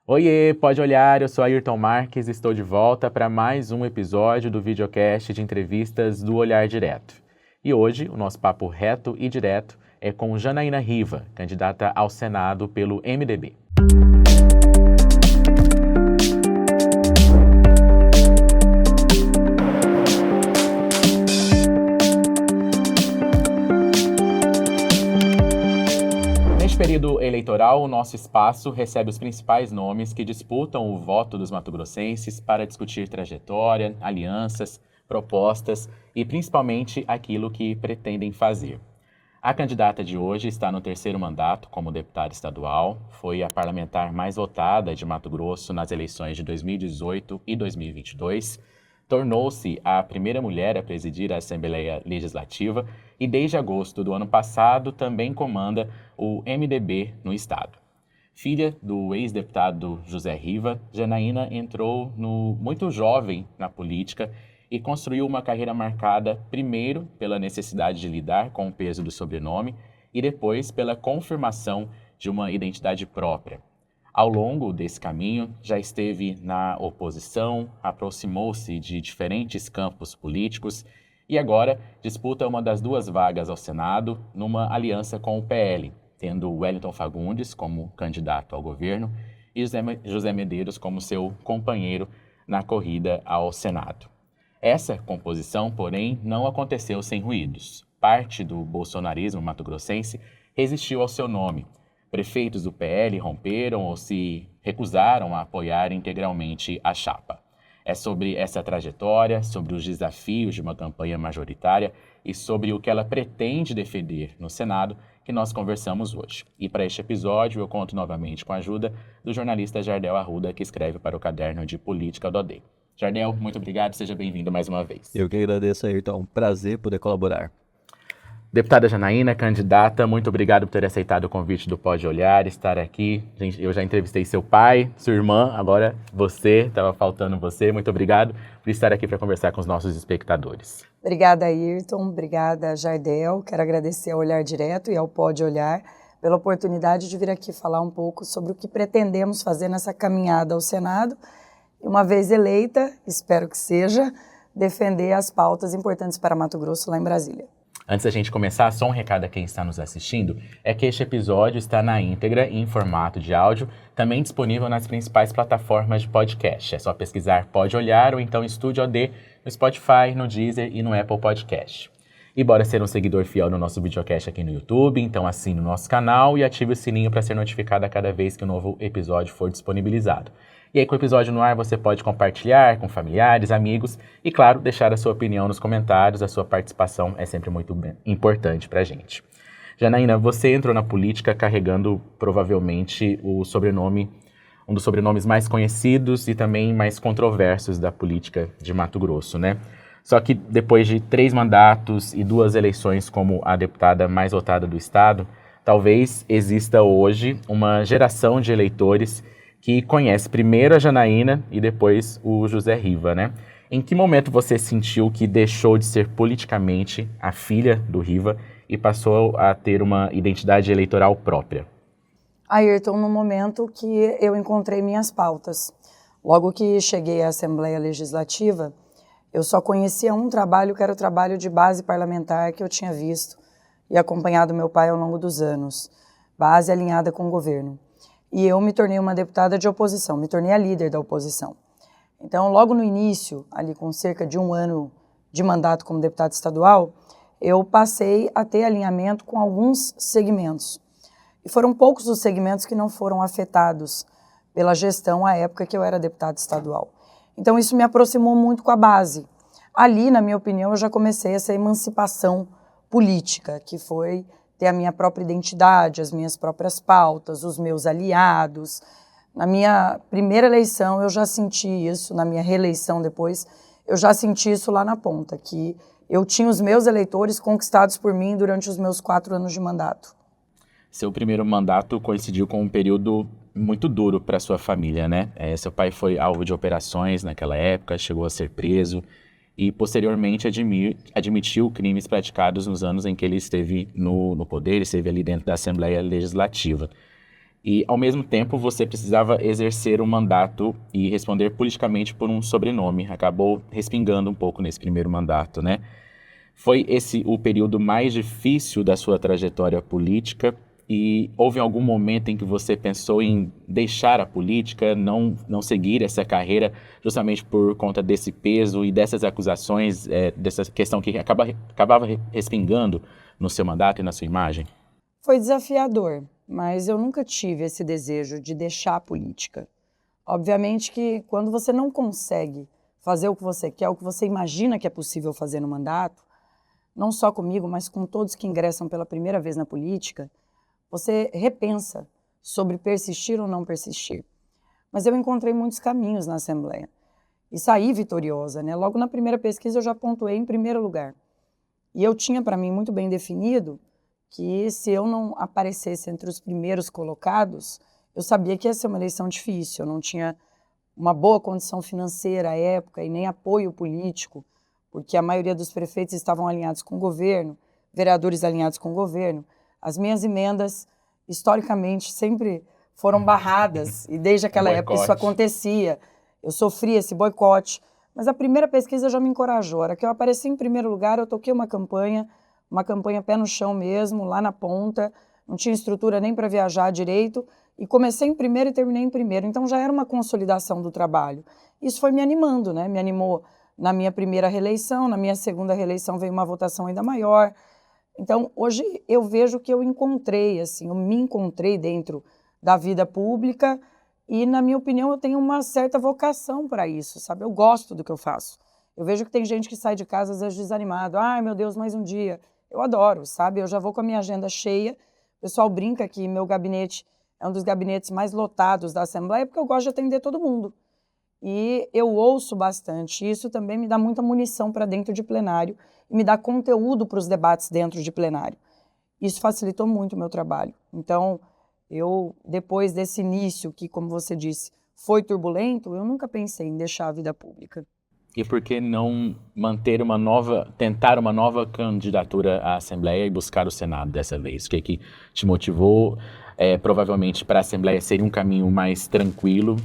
Oiê, pode olhar, eu sou Ayrton Marques e estou de volta para mais um episódio do videocast de entrevistas do Olhar Direto. E hoje o nosso papo reto e direto é com Janaína Riva, candidata ao Senado pelo MDB. Neste período eleitoral, o nosso espaço recebe os principais nomes que disputam o voto dos mato-grossenses para discutir trajetória, alianças, propostas e principalmente aquilo que pretendem fazer. A candidata de hoje está no terceiro mandato como deputada estadual, foi a parlamentar mais votada de Mato Grosso nas eleições de 2018 e 2022, tornou-se a primeira mulher a presidir a Assembleia Legislativa e desde agosto do ano passado também comanda o MDB no estado. Filha do ex-deputado José Riva, Janaína entrou muito jovem na política e construiu uma carreira marcada primeiro pela necessidade de lidar com o peso do sobrenome e depois pela confirmação de uma identidade própria. Ao longo desse caminho, já esteve na oposição, aproximou-se de diferentes campos políticos e agora disputa uma das duas vagas ao Senado numa aliança com o PL, tendo Wellington Fagundes como candidato ao governo e José Medeiros como seu companheiro na corrida ao Senado. Essa composição, porém, não aconteceu sem ruídos. Parte do bolsonarismo mato-grossense resistiu ao seu nome. Prefeitos do PL romperam ou se recusaram a apoiar integralmente a chapa. É sobre essa trajetória, sobre os desafios de uma campanha majoritária e sobre o que ela pretende defender no Senado que nós conversamos hoje. E para este episódio eu conto novamente com a ajuda do jornalista Jardel Arruda, que escreve para o Caderno de Política do AD. Jardel, muito obrigado, seja bem-vindo mais uma vez. Eu que agradeço, Ayrton, é um prazer poder colaborar. Deputada Janaína, candidata, muito obrigado por ter aceitado o convite do Pode Olhar, estar aqui. Eu já entrevistei seu pai, sua irmã, agora você, estava faltando você. Muito obrigado por estar aqui para conversar com os nossos espectadores. Obrigada, Ayrton, obrigada, Jardel. Quero agradecer ao Olhar Direto e ao Pode Olhar pela oportunidade de vir aqui falar um pouco sobre o que pretendemos fazer nessa caminhada ao Senado. E uma vez eleita, espero que seja, defender as pautas importantes para Mato Grosso lá em Brasília. Antes da gente começar, só um recado a quem está nos assistindo, é que este episódio está na íntegra e em formato de áudio, também disponível nas principais plataformas de podcast. É só pesquisar Pode Olhar ou então Estúdio AD no Spotify, no Deezer e no Apple Podcast. E bora ser um seguidor fiel no nosso videocast aqui no YouTube, então assine o nosso canal e ative o sininho para ser notificado a cada vez que um novo episódio for disponibilizado. E aí, com o episódio no ar, você pode compartilhar com familiares, amigos e, claro, deixar a sua opinião nos comentários. A sua participação é sempre muito importante para a gente. Janaína, você entrou na política carregando, provavelmente, um dos sobrenomes mais conhecidos e também mais controversos da política de Mato Grosso, né? Só que depois de 3 mandatos e 2 eleições como a deputada mais votada do estado, talvez exista hoje uma geração de eleitores que conhece primeiro a Janaína e depois o José Riva, né? Em que momento você sentiu que deixou de ser politicamente a filha do Riva e passou a ter uma identidade eleitoral própria? Ayrton, no momento que eu encontrei minhas pautas. Logo que cheguei à Assembleia Legislativa, eu só conhecia um trabalho, que era o trabalho de base parlamentar que eu tinha visto e acompanhado meu pai ao longo dos anos. Base alinhada com o governo. E eu me tornei uma deputada de oposição, me tornei a líder da oposição. Então, logo no início, ali com cerca de 1 ano de mandato como deputada estadual, eu passei a ter alinhamento com alguns segmentos. E foram poucos os segmentos que não foram afetados pela gestão à época que eu era deputada estadual. Então, isso me aproximou muito com a base. Ali, na minha opinião, eu já comecei essa emancipação política, que foi ter a minha própria identidade, as minhas próprias pautas, os meus aliados. Na minha primeira eleição eu já senti isso, na minha reeleição depois, eu já senti isso lá na ponta, que eu tinha os meus eleitores conquistados por mim durante os meus 4 anos de mandato. Seu primeiro mandato coincidiu com um período muito duro para sua família, né? Seu pai foi alvo de operações naquela época, chegou a ser preso e posteriormente admitiu crimes praticados nos anos em que ele esteve no poder, esteve ali dentro da Assembleia Legislativa. E, ao mesmo tempo, você precisava exercer um mandato e responder politicamente por um sobrenome. Acabou respingando um pouco nesse primeiro mandato, né? Foi esse o período mais difícil da sua trajetória política? E houve algum momento em que você pensou em deixar a política, não seguir essa carreira, justamente por conta desse peso e dessas acusações, dessa questão que acabava respingando no seu mandato e na sua imagem? Foi desafiador, mas eu nunca tive esse desejo de deixar a política. Obviamente que quando você não consegue fazer o que você quer, o que você imagina que é possível fazer no mandato, não só comigo, mas com todos que ingressam pela primeira vez na política, você repensa sobre persistir ou não persistir. Mas eu encontrei muitos caminhos na Assembleia e saí vitoriosa, né? Logo na primeira pesquisa eu já pontuei em primeiro lugar. E eu tinha para mim muito bem definido que se eu não aparecesse entre os primeiros colocados, eu sabia que ia ser uma eleição difícil, eu não tinha uma boa condição financeira à época e nem apoio político, porque a maioria dos prefeitos estavam alinhados com o governo, vereadores alinhados com o governo. As minhas emendas, historicamente, sempre foram barradas, e desde aquela época isso acontecia. Eu sofri esse boicote, mas a primeira pesquisa já me encorajou. A hora que eu apareci em primeiro lugar, eu toquei uma campanha pé no chão mesmo, lá na ponta, não tinha estrutura nem para viajar direito, e comecei em primeiro e terminei em primeiro, então já era uma consolidação do trabalho. Isso foi me animando, né? Me animou na minha primeira reeleição, na minha segunda reeleição veio uma votação ainda maior. Então, hoje eu vejo que eu encontrei, assim, eu me encontrei dentro da vida pública e, na minha opinião, eu tenho uma certa vocação para isso, sabe? Eu gosto do que eu faço. Eu vejo que tem gente que sai de casa às vezes desanimado. Ai, meu Deus, mais um dia. Eu adoro, sabe? Eu já vou com a minha agenda cheia. O pessoal brinca que meu gabinete é um dos gabinetes mais lotados da Assembleia porque eu gosto de atender todo mundo. E eu ouço bastante. Isso também me dá muita munição para dentro de plenário e me dá conteúdo para os debates dentro de plenário. Isso facilitou muito o meu trabalho. Então, eu, depois desse início, que, como você disse, foi turbulento, eu nunca pensei em deixar a vida pública. E por que não tentar uma nova candidatura à Assembleia e buscar o Senado dessa vez? O que te motivou? Provavelmente para a Assembleia seria um caminho mais tranquilo,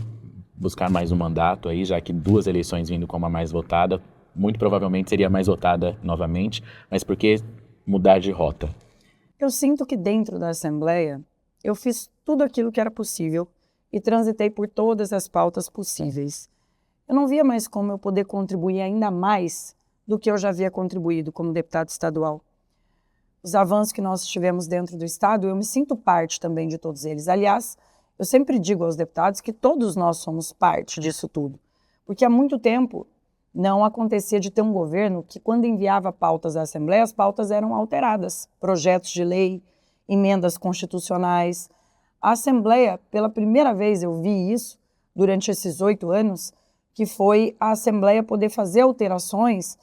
buscar mais um mandato aí, já que 2 eleições vindo como a mais votada, muito provavelmente seria mais votada novamente, mas por que mudar de rota? Eu sinto que dentro da Assembleia eu fiz tudo aquilo que era possível e transitei por todas as pautas possíveis. Eu não via mais como eu poder contribuir ainda mais do que eu já havia contribuído como deputado estadual. Os avanços que nós tivemos dentro do Estado, eu me sinto parte também de todos eles. Aliás, eu sempre digo aos deputados que todos nós somos parte disso tudo, porque há muito tempo não acontecia de ter um governo que, quando enviava pautas à Assembleia, as pautas eram alteradas, projetos de lei, emendas constitucionais. A Assembleia, pela primeira vez eu vi isso durante esses 8 anos, que foi a Assembleia poder fazer alterações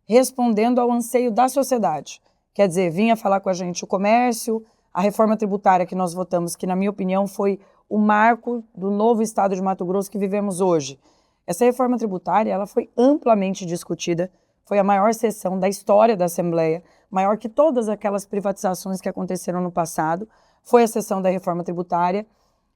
respondendo ao anseio da sociedade. Quer dizer, vinha falar com a gente o comércio, a reforma tributária que nós votamos, que na minha opinião foi o marco do novo estado de Mato Grosso que vivemos hoje. Essa reforma tributária ela foi amplamente discutida, foi a maior sessão da história da Assembleia, maior que todas aquelas privatizações que aconteceram no passado, foi a sessão da reforma tributária.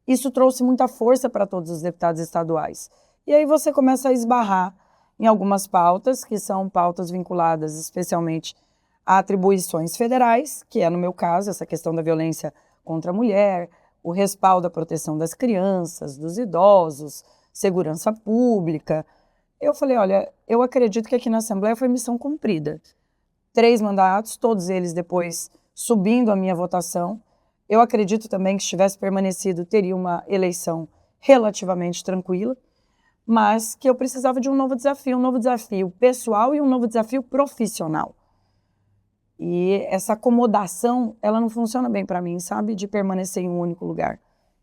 Isso trouxe muita força para todos os deputados estaduais. E aí você começa a esbarrar em algumas pautas, que são pautas vinculadas especialmente a atribuições federais, que é, no meu caso, essa questão da violência contra a mulher, o respaldo à proteção das crianças, dos idosos, segurança pública. Eu falei, olha, eu acredito que aqui na Assembleia foi missão cumprida. 3 mandatos, todos eles depois subindo a minha votação. Eu acredito também que se tivesse permanecido, teria uma eleição relativamente tranquila, mas que eu precisava de um novo desafio pessoal e um novo desafio profissional. E essa acomodação, ela não funciona bem para mim, sabe? De permanecer em um único lugar.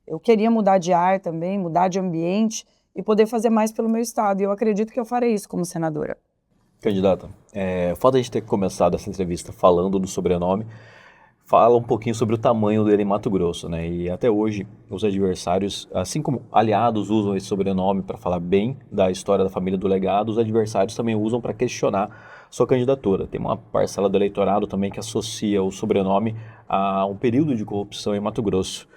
Eu queria mudar de ar também, mudar de ambiente e poder fazer mais pelo meu estado. E eu acredito que eu farei isso como senadora. Candidata, o fato de a gente ter começado essa entrevista falando do sobrenome, fala um pouquinho sobre o tamanho dele em Mato Grosso, né? E até hoje, os adversários, assim como aliados usam esse sobrenome para falar bem da história da família do legado, os adversários também usam para questionar sua candidatura. Tem uma parcela do eleitorado também que associa o sobrenome a um período de corrupção em Mato Grosso.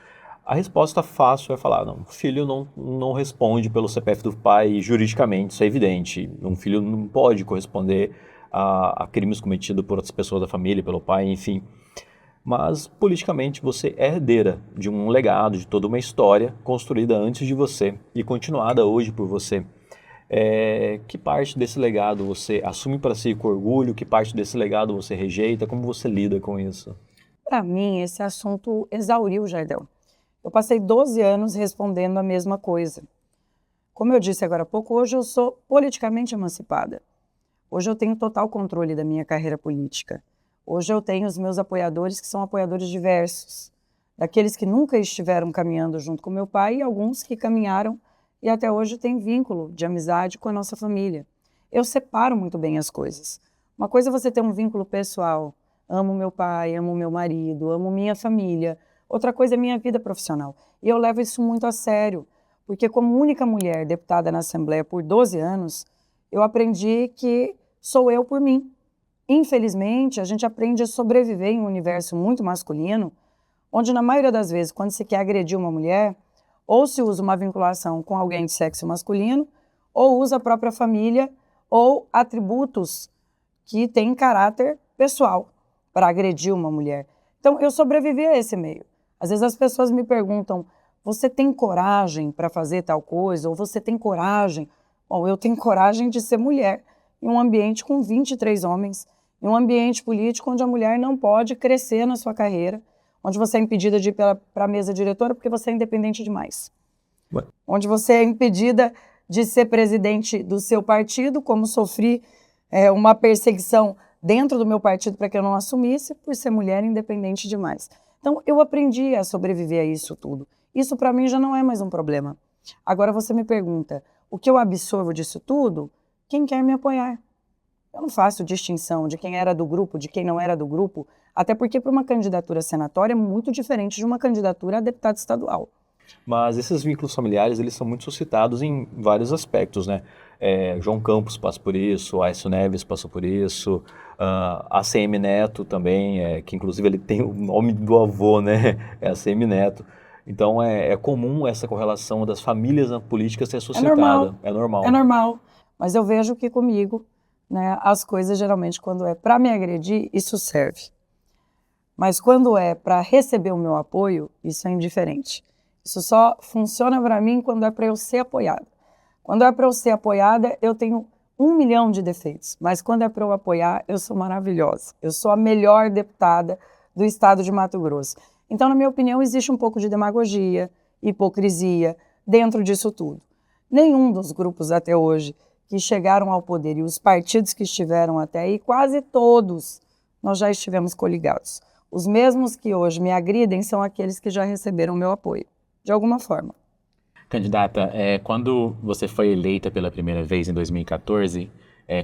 A resposta fácil é falar, não, o filho não responde pelo CPF do pai juridicamente, isso é evidente. Um filho não pode corresponder a crimes cometidos por outras pessoas da família, pelo pai, enfim. Mas, politicamente, você é herdeira de um legado, de toda uma história construída antes de você e continuada hoje por você. Que parte desse legado você assume para si com orgulho? Que parte desse legado você rejeita? Como você lida com isso? Para mim, esse assunto exauriu, Jardel. Eu passei 12 anos respondendo a mesma coisa. Como eu disse agora há pouco, hoje eu sou politicamente emancipada. Hoje eu tenho total controle da minha carreira política. Hoje eu tenho os meus apoiadores que são apoiadores diversos. Daqueles que nunca estiveram caminhando junto com meu pai e alguns que caminharam e até hoje têm vínculo de amizade com a nossa família. Eu separo muito bem as coisas. Uma coisa é você ter um vínculo pessoal. Amo meu pai, amo meu marido, amo minha família. Outra coisa é minha vida profissional. E eu levo isso muito a sério, porque como única mulher deputada na Assembleia por 12 anos, eu aprendi que sou eu por mim. Infelizmente, a gente aprende a sobreviver em um universo muito masculino, onde na maioria das vezes, quando se quer agredir uma mulher, ou se usa uma vinculação com alguém de sexo masculino, ou usa a própria família, ou atributos que têm caráter pessoal para agredir uma mulher. Então, eu sobrevivi a esse meio. Às vezes as pessoas me perguntam, você tem coragem para fazer tal coisa? Ou você tem coragem? Bom, eu tenho coragem de ser mulher em um ambiente com 23 homens, em um ambiente político onde a mulher não pode crescer na sua carreira, onde você é impedida de ir para a mesa diretora porque você é independente demais. Ué. Onde você é impedida de ser presidente do seu partido, como sofri uma perseguição dentro do meu partido para que eu não assumisse, por ser mulher independente demais. Então, eu aprendi a sobreviver a isso tudo. Isso, para mim, já não é mais um problema. Agora, você me pergunta, o que eu absorvo disso tudo? Quem quer me apoiar? Eu não faço distinção de quem era do grupo, de quem não era do grupo, até porque para uma candidatura senatória é muito diferente de uma candidatura a deputado estadual. Mas esses vínculos familiares, eles são muito suscitados em vários aspectos, né? João Campos passa por isso, Aécio Neves passou por isso, ACM Neto também, que inclusive ele tem o nome do avô, né? É ACM Neto. Então é comum essa correlação das famílias na política ser suscitada. É normal. É normal. Mas eu vejo que comigo, né, as coisas geralmente quando é para me agredir, isso serve. Mas quando é para receber o meu apoio, isso é indiferente. Isso só funciona para mim quando é para eu ser apoiada. Quando é para eu ser apoiada, eu tenho 1 milhão de defeitos. Mas quando é para eu apoiar, eu sou maravilhosa. Eu sou a melhor deputada do estado de Mato Grosso. Então, na minha opinião, existe um pouco de demagogia, hipocrisia dentro disso tudo. Nenhum dos grupos até hoje que chegaram ao poder e os partidos que estiveram até aí, quase todos, nós já estivemos coligados. Os mesmos que hoje me agridem são aqueles que já receberam meu apoio, de alguma forma. Candidata, quando você foi eleita pela primeira vez em 2014,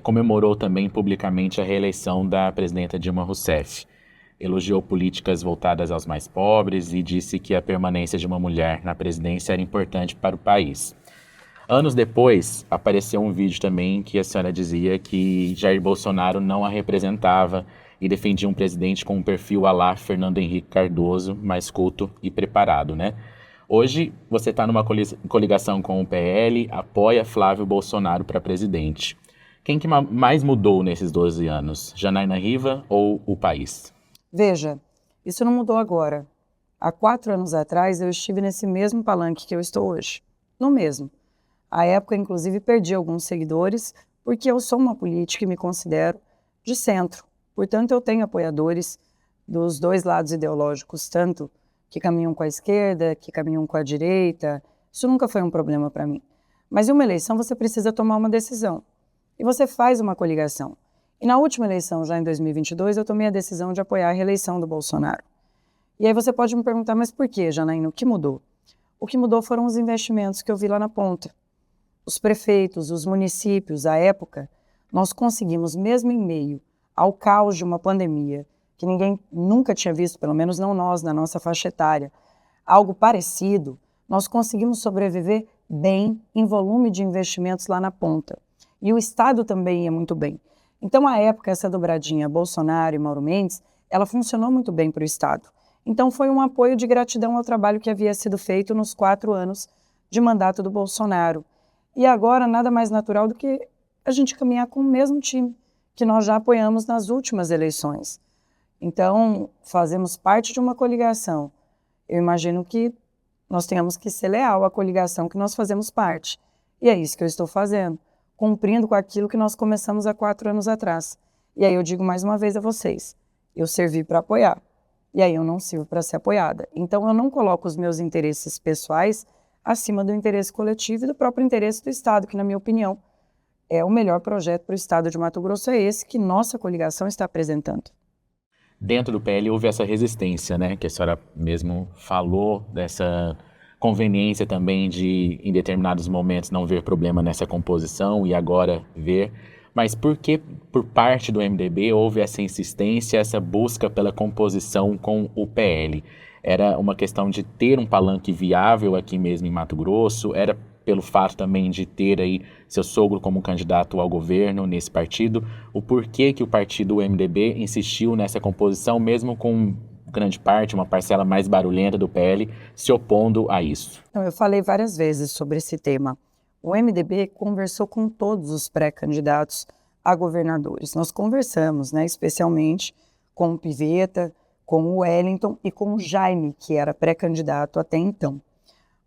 comemorou também publicamente a reeleição da presidenta Dilma Rousseff. Elogiou políticas voltadas aos mais pobres e disse que a permanência de uma mulher na presidência era importante para o país. Anos depois, apareceu um vídeo também que a senhora dizia que Jair Bolsonaro não a representava e defendia um presidente com um perfil à la Fernando Henrique Cardoso, mais culto e preparado, né? Hoje, você está numa coligação com o PL, apoia Flávio Bolsonaro para presidente. Quem que mais mudou nesses 12 anos? Janaína Riva ou o país? Veja, isso não mudou agora. Há 4 anos atrás, eu estive nesse mesmo palanque que eu estou hoje. No mesmo. À época, inclusive, perdi alguns seguidores, porque eu sou uma política e me considero de centro. Portanto, eu tenho apoiadores dos dois lados ideológicos, tanto que caminham com a esquerda, que caminham com a direita. Isso nunca foi um problema para mim. Mas em uma eleição você precisa tomar uma decisão. E você faz uma coligação. E na última eleição, já em 2022, eu tomei a decisão de apoiar a reeleição do Bolsonaro. E aí você pode me perguntar, mas por quê, Janaína? O que mudou? O que mudou foram os investimentos que eu vi lá na ponta. Os prefeitos, os municípios, à época, nós conseguimos, mesmo em meio ao caos de uma pandemia, que ninguém nunca tinha visto, pelo menos não nós, na nossa faixa etária, algo parecido, nós conseguimos sobreviver bem em volume de investimentos lá na ponta. E o Estado também ia muito bem. Então, à época, essa dobradinha Bolsonaro e Mauro Mendes, ela funcionou muito bem para o Estado. Então foi um apoio de gratidão ao trabalho que havia sido feito nos 4 anos de mandato do Bolsonaro. E agora nada mais natural do que a gente caminhar com o mesmo time que nós já apoiamos nas últimas eleições. Então, fazemos parte de uma coligação. Eu imagino que nós tenhamos que ser leal à coligação que nós fazemos parte. E é isso que eu estou fazendo, cumprindo com aquilo que nós começamos há 4 anos atrás. E aí eu digo mais uma vez a vocês, eu servi para apoiar, e aí eu não sirvo para ser apoiada. Então eu não coloco os meus interesses pessoais acima do interesse coletivo e do próprio interesse do Estado, que na minha opinião é o melhor projeto para o Estado de Mato Grosso, é esse que nossa coligação está apresentando. Dentro do PL houve essa resistência, né, que a senhora mesmo falou, dessa conveniência também de, em determinados momentos, não ver problema nessa composição e agora ver. Mas por que, por parte do MDB, houve essa insistência, essa busca pela composição com o PL? Era uma questão de ter um palanque viável aqui mesmo em Mato Grosso? Era pelo fato também de ter aí seu sogro como candidato ao governo nesse partido? O porquê que o partido MDB insistiu nessa composição, mesmo com grande parte, uma parcela mais barulhenta do PL, se opondo a isso? Então, eu falei várias vezes sobre esse tema. O MDB conversou com todos os pré-candidatos a governadores. Nós conversamos, né, especialmente com o Pivetta, com o Wellington e com o Jaime, que era pré-candidato até então.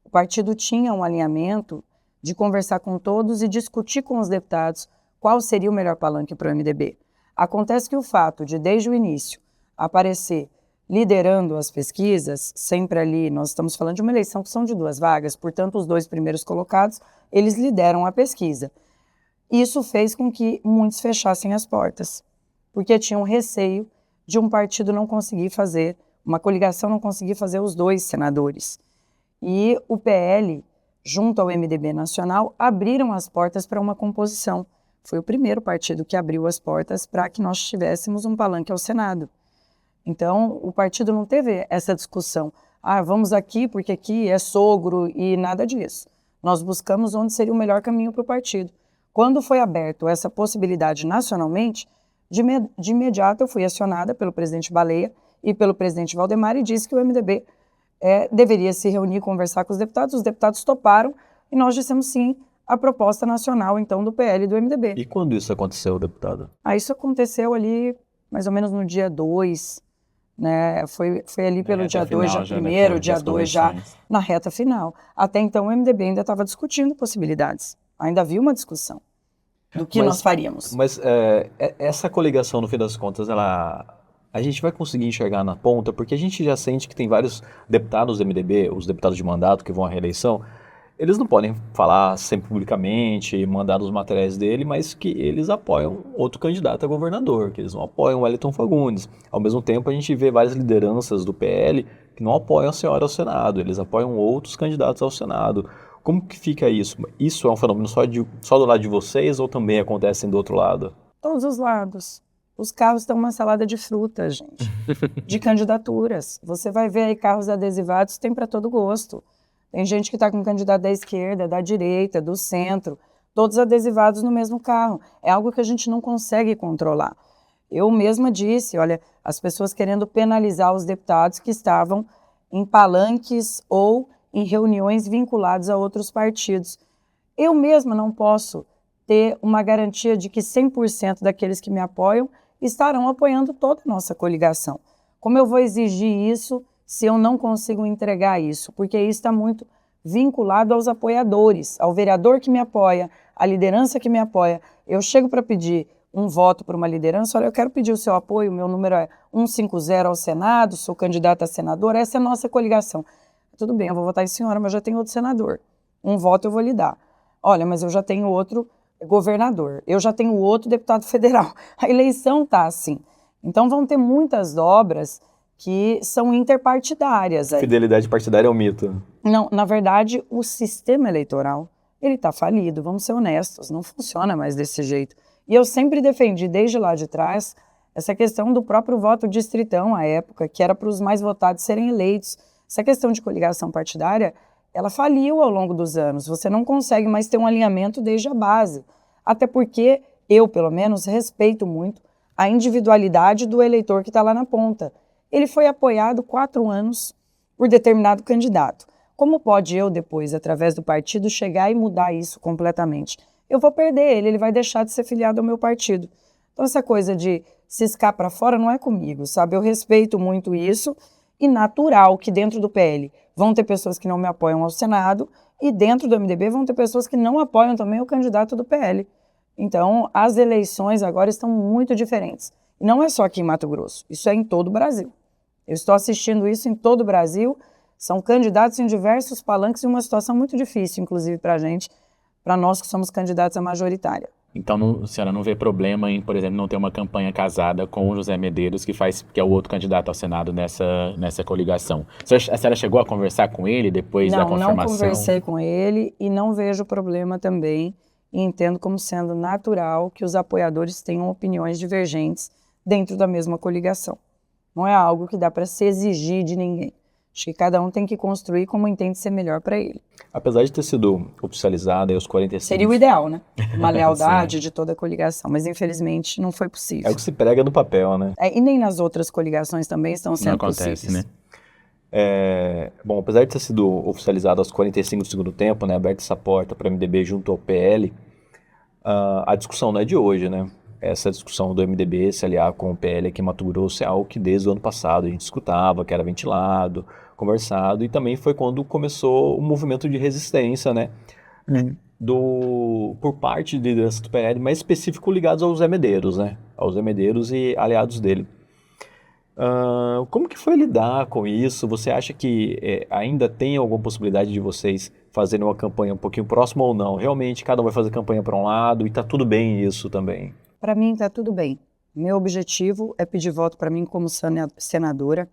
O partido tinha um alinhamento de conversar com todos e discutir com os deputados qual seria o melhor palanque para o MDB. Acontece que o fato de, desde o início, aparecer liderando as pesquisas, sempre ali, nós estamos falando de uma eleição que são de 2 vagas, portanto, os 2 primeiros colocados, eles lideram a pesquisa. Isso fez com que muitos fechassem as portas, porque tinham receio de um partido não conseguir fazer, uma coligação não conseguir fazer os 2 senadores. E o PL, junto ao MDB nacional, abriram as portas para uma composição. Foi o primeiro partido que abriu as portas para que nós tivéssemos um palanque ao Senado. Então, o partido não teve essa discussão. Vamos aqui porque aqui é sogro e nada disso. Nós buscamos onde seria o melhor caminho para o partido. Quando foi aberto essa possibilidade nacionalmente, de imediato eu fui acionada pelo presidente Baleia e pelo presidente Valdemar e disse que o MDB deveria se reunir e conversar com os deputados toparam e nós dissemos sim à proposta nacional, então, do PL e do MDB. E quando isso aconteceu, deputada? Isso aconteceu ali, mais ou menos no dia 2, né? Foi ali pelo dia 2, dia 1º, dia 2 já na reta final. Até então o MDB ainda estava discutindo possibilidades, ainda havia uma discussão do que nós faríamos. Mas essa coligação, no fim das contas, a gente vai conseguir enxergar na ponta, porque a gente já sente que tem vários deputados do MDB, os deputados de mandato que vão à reeleição, eles não podem falar sempre publicamente, mandar nos materiais dele, mas que eles apoiam outro candidato a governador, que eles não apoiam o Wellington Fagundes. Ao mesmo tempo, a gente vê várias lideranças do PL que não apoiam a senhora ao Senado, eles apoiam outros candidatos ao Senado. Como que fica isso? Isso é um fenômeno só do lado de vocês ou também acontece do outro lado? Todos os lados. Os carros estão uma salada de frutas, gente, de candidaturas. Você vai ver aí carros adesivados, tem para todo gosto. Tem gente que está com candidato da esquerda, da direita, do centro, todos adesivados no mesmo carro. É algo que a gente não consegue controlar. Eu mesma disse, olha, as pessoas querendo penalizar os deputados que estavam em palanques ou em reuniões vinculados a outros partidos. Eu mesma não posso ter uma garantia de que 100% daqueles que me apoiam estarão apoiando toda a nossa coligação. Como eu vou exigir isso se eu não consigo entregar isso? Porque isso está muito vinculado aos apoiadores, ao vereador que me apoia, à liderança que me apoia. Eu chego para pedir um voto para uma liderança, olha, eu quero pedir o seu apoio, meu número é 150 ao Senado, sou candidata a senador, essa é a nossa coligação. Tudo bem, eu vou votar em senhora, mas já tenho outro senador. Um voto eu vou lhe dar. Olha, mas eu já tenho outro governador, eu já tenho outro deputado federal. A eleição está assim. Então vão ter muitas dobras que são interpartidárias. Fidelidade partidária é um mito. Não, na verdade, o sistema eleitoral, ele está falido, vamos ser honestos, não funciona mais desse jeito. E eu sempre defendi, desde lá de trás, essa questão do próprio voto distritão à época, que era para os mais votados serem eleitos. Essa questão de coligação partidária, ela faliu ao longo dos anos. Você não consegue mais ter um alinhamento desde a base. Até porque eu, pelo menos, respeito muito a individualidade do eleitor que está lá na ponta. ele foi apoiado 4 anos por determinado candidato. Como pode eu depois, através do partido, chegar e mudar isso completamente? Eu vou perder ele vai deixar de ser filiado ao meu partido. Então essa coisa de ciscar para fora não é comigo, sabe? Eu respeito muito isso e natural que dentro do PL vão ter pessoas que não me apoiam ao Senado e dentro do MDB vão ter pessoas que não apoiam também o candidato do PL. Então as eleições agora estão muito diferentes. E não é só aqui em Mato Grosso, isso é em todo o Brasil. Eu estou assistindo isso em todo o Brasil, são candidatos em diversos palanques e uma situação muito difícil, inclusive para a gente, para nós que somos candidatos à majoritária. Então, a senhora não vê problema em, por exemplo, não ter uma campanha casada com o José Medeiros, que é o outro candidato ao Senado nessa coligação. A senhora chegou a conversar com ele depois da confirmação? Não conversei com ele e não vejo problema também e entendo como sendo natural que os apoiadores tenham opiniões divergentes dentro da mesma coligação. Não é algo que dá para se exigir de ninguém. Acho que cada um tem que construir como entende ser melhor para ele. Apesar de ter sido oficializada aos 45... Seria o ideal, né? Uma lealdade de toda a coligação, mas infelizmente não foi possível. É o que se prega no papel, né? E nem nas outras coligações também estão sendo possíveis. Não acontece, né? Bom, apesar de ter sido oficializado aos 45 do segundo tempo, né, aberta essa porta para o MDB junto ao PL, a discussão não é de hoje, né? Essa discussão do MDB se aliar com o PL aqui em Mato Grosso é algo que desde o ano passado a gente escutava, que era ventilado, conversado, e também foi quando começou o movimento de resistência, né, por parte de liderança do PL, mais específico ligados aos Zé Medeiros, né, aos Zé Medeiros e aliados dele. Como que foi lidar com isso? Você acha que ainda tem alguma possibilidade de vocês fazerem uma campanha um pouquinho próxima ou não? Realmente cada um vai fazer campanha para um lado e tá tudo bem isso também? Para mim está tudo bem. Meu objetivo é pedir voto para mim como senadora.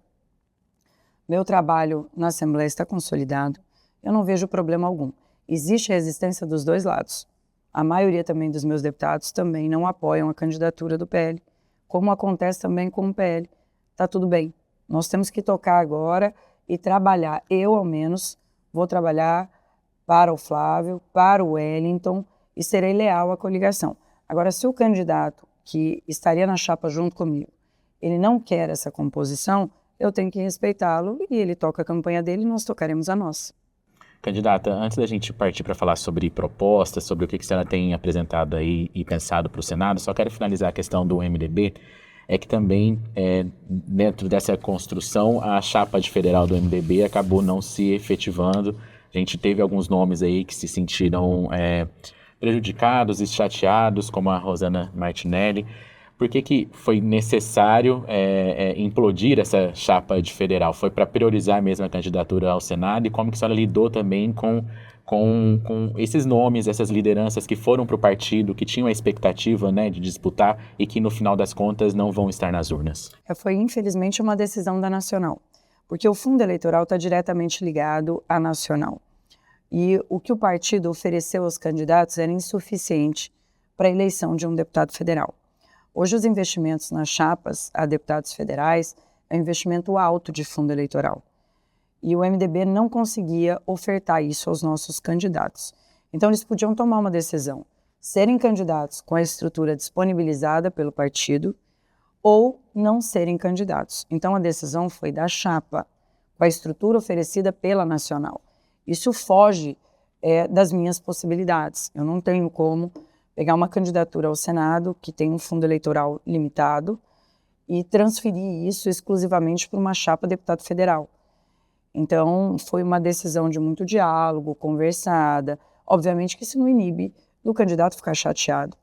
Meu trabalho na Assembleia está consolidado. Eu não vejo problema algum. Existe resistência dos dois lados. A maioria também dos meus deputados também não apoiam a candidatura do PL, como acontece também com o PL. Está tudo bem. Nós temos que tocar agora e trabalhar. Eu, ao menos, vou trabalhar para o Flávio, para o Wellington e serei leal à coligação. Agora, se o candidato que estaria na chapa junto comigo, ele não quer essa composição, eu tenho que respeitá-lo e ele toca a campanha dele e nós tocaremos a nossa. Candidata, antes da gente partir para falar sobre propostas, sobre o que a senhora tem apresentado aí e pensado para o Senado, só quero finalizar a questão do MDB, é que também, dentro dessa construção, a chapa de federal do MDB acabou não se efetivando. A gente teve alguns nomes aí que se sentiram prejudicados e chateados, como a Rosana Martinelli. Por que foi necessário implodir essa chapa de federal? Foi para priorizar mesmo a candidatura ao Senado? E como que a senhora lidou também com esses nomes, essas lideranças que foram para o partido, que tinham a expectativa, né, de disputar e que no final das contas não vão estar nas urnas? Foi infelizmente uma decisão da Nacional, porque o fundo eleitoral está diretamente ligado à Nacional. E o que o partido ofereceu aos candidatos era insuficiente para a eleição de um deputado federal. Hoje os investimentos nas chapas a deputados federais é um investimento alto de fundo eleitoral. E o MDB não conseguia ofertar isso aos nossos candidatos. Então eles podiam tomar uma decisão, serem candidatos com a estrutura disponibilizada pelo partido ou não serem candidatos. Então a decisão foi da chapa, com a estrutura oferecida pela Nacional. Isso foge das minhas possibilidades. Eu não tenho como pegar uma candidatura ao Senado que tem um fundo eleitoral limitado e transferir isso exclusivamente para uma chapa deputado federal. Então, foi uma decisão de muito diálogo, conversada. Obviamente que isso não inibe do candidato ficar chateado.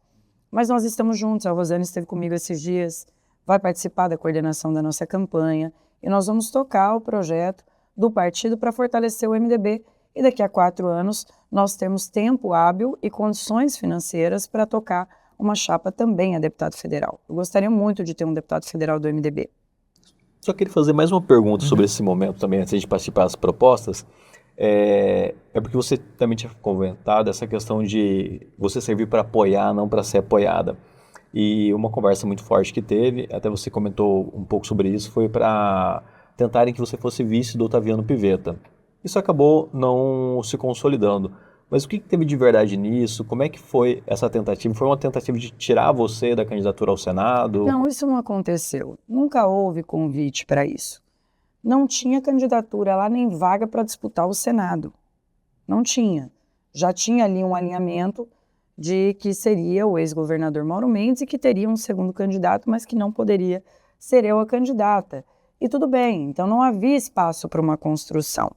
Mas nós estamos juntos, a Rosana esteve comigo esses dias, vai participar da coordenação da nossa campanha e nós vamos tocar o projeto do partido para fortalecer o MDB. E daqui a 4 anos nós temos tempo hábil e condições financeiras para tocar uma chapa também a deputado federal. Eu gostaria muito de ter um deputado federal do MDB. Só queria fazer mais uma pergunta sobre esse momento também, antes de a gente partir para as propostas. Porque você também tinha comentado essa questão de você servir para apoiar, não para ser apoiada. E uma conversa muito forte que teve, até você comentou um pouco sobre isso, foi para tentarem que você fosse vice do Otaviano Pivetta. Isso acabou não se consolidando. Mas o que teve de verdade nisso? Como é que foi essa tentativa? Foi uma tentativa de tirar você da candidatura ao Senado? Não, isso não aconteceu. Nunca houve convite para isso. Não tinha candidatura lá nem vaga para disputar o Senado. Não tinha. Já tinha ali um alinhamento de que seria o ex-governador Mauro Mendes e que teria um segundo candidato, mas que não poderia ser eu a candidata. E tudo bem, então não havia espaço para uma construção,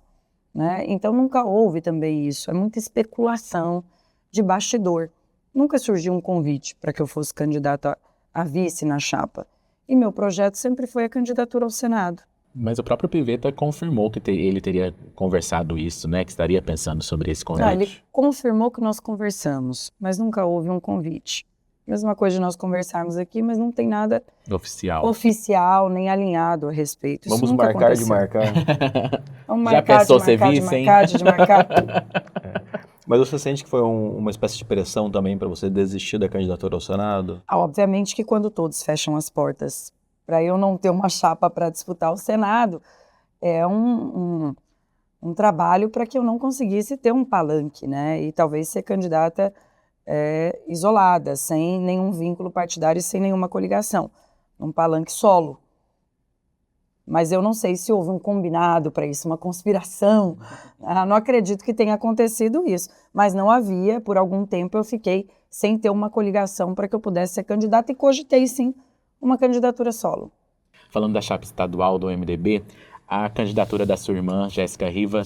né? Então nunca houve também isso. É muita especulação de bastidor. Nunca surgiu um convite para que eu fosse candidata a vice na chapa. E meu projeto sempre foi a candidatura ao Senado. Mas o próprio Pivetta confirmou que ele teria conversado isso, né? Que estaria pensando sobre esse convite. Não, ele confirmou que nós conversamos, mas nunca houve um convite. Mesma coisa de nós conversarmos aqui, mas não tem nada oficial nem alinhado a respeito. Isso Vamos nunca marcar aconteceu. de marcar. Vamos Já marcar pensou de ser marcar, de vice, hein? marcar, de marcar. Mas você sente que foi uma espécie de pressão também para você desistir da candidatura ao Senado? Obviamente que quando todos fecham as portas para eu não ter uma chapa para disputar o Senado, é um trabalho para que eu não conseguisse ter um palanque, né? E talvez ser candidata isolada, sem nenhum vínculo partidário e sem nenhuma coligação, um palanque solo. Mas eu não sei se houve um combinado para isso, uma conspiração. Não acredito que tenha acontecido isso. Mas não havia, por algum tempo eu fiquei sem ter uma coligação para que eu pudesse ser candidata e cogitei sim uma candidatura solo. Falando da chapa estadual do MDB, a candidatura da sua irmã, Jéssica Riva,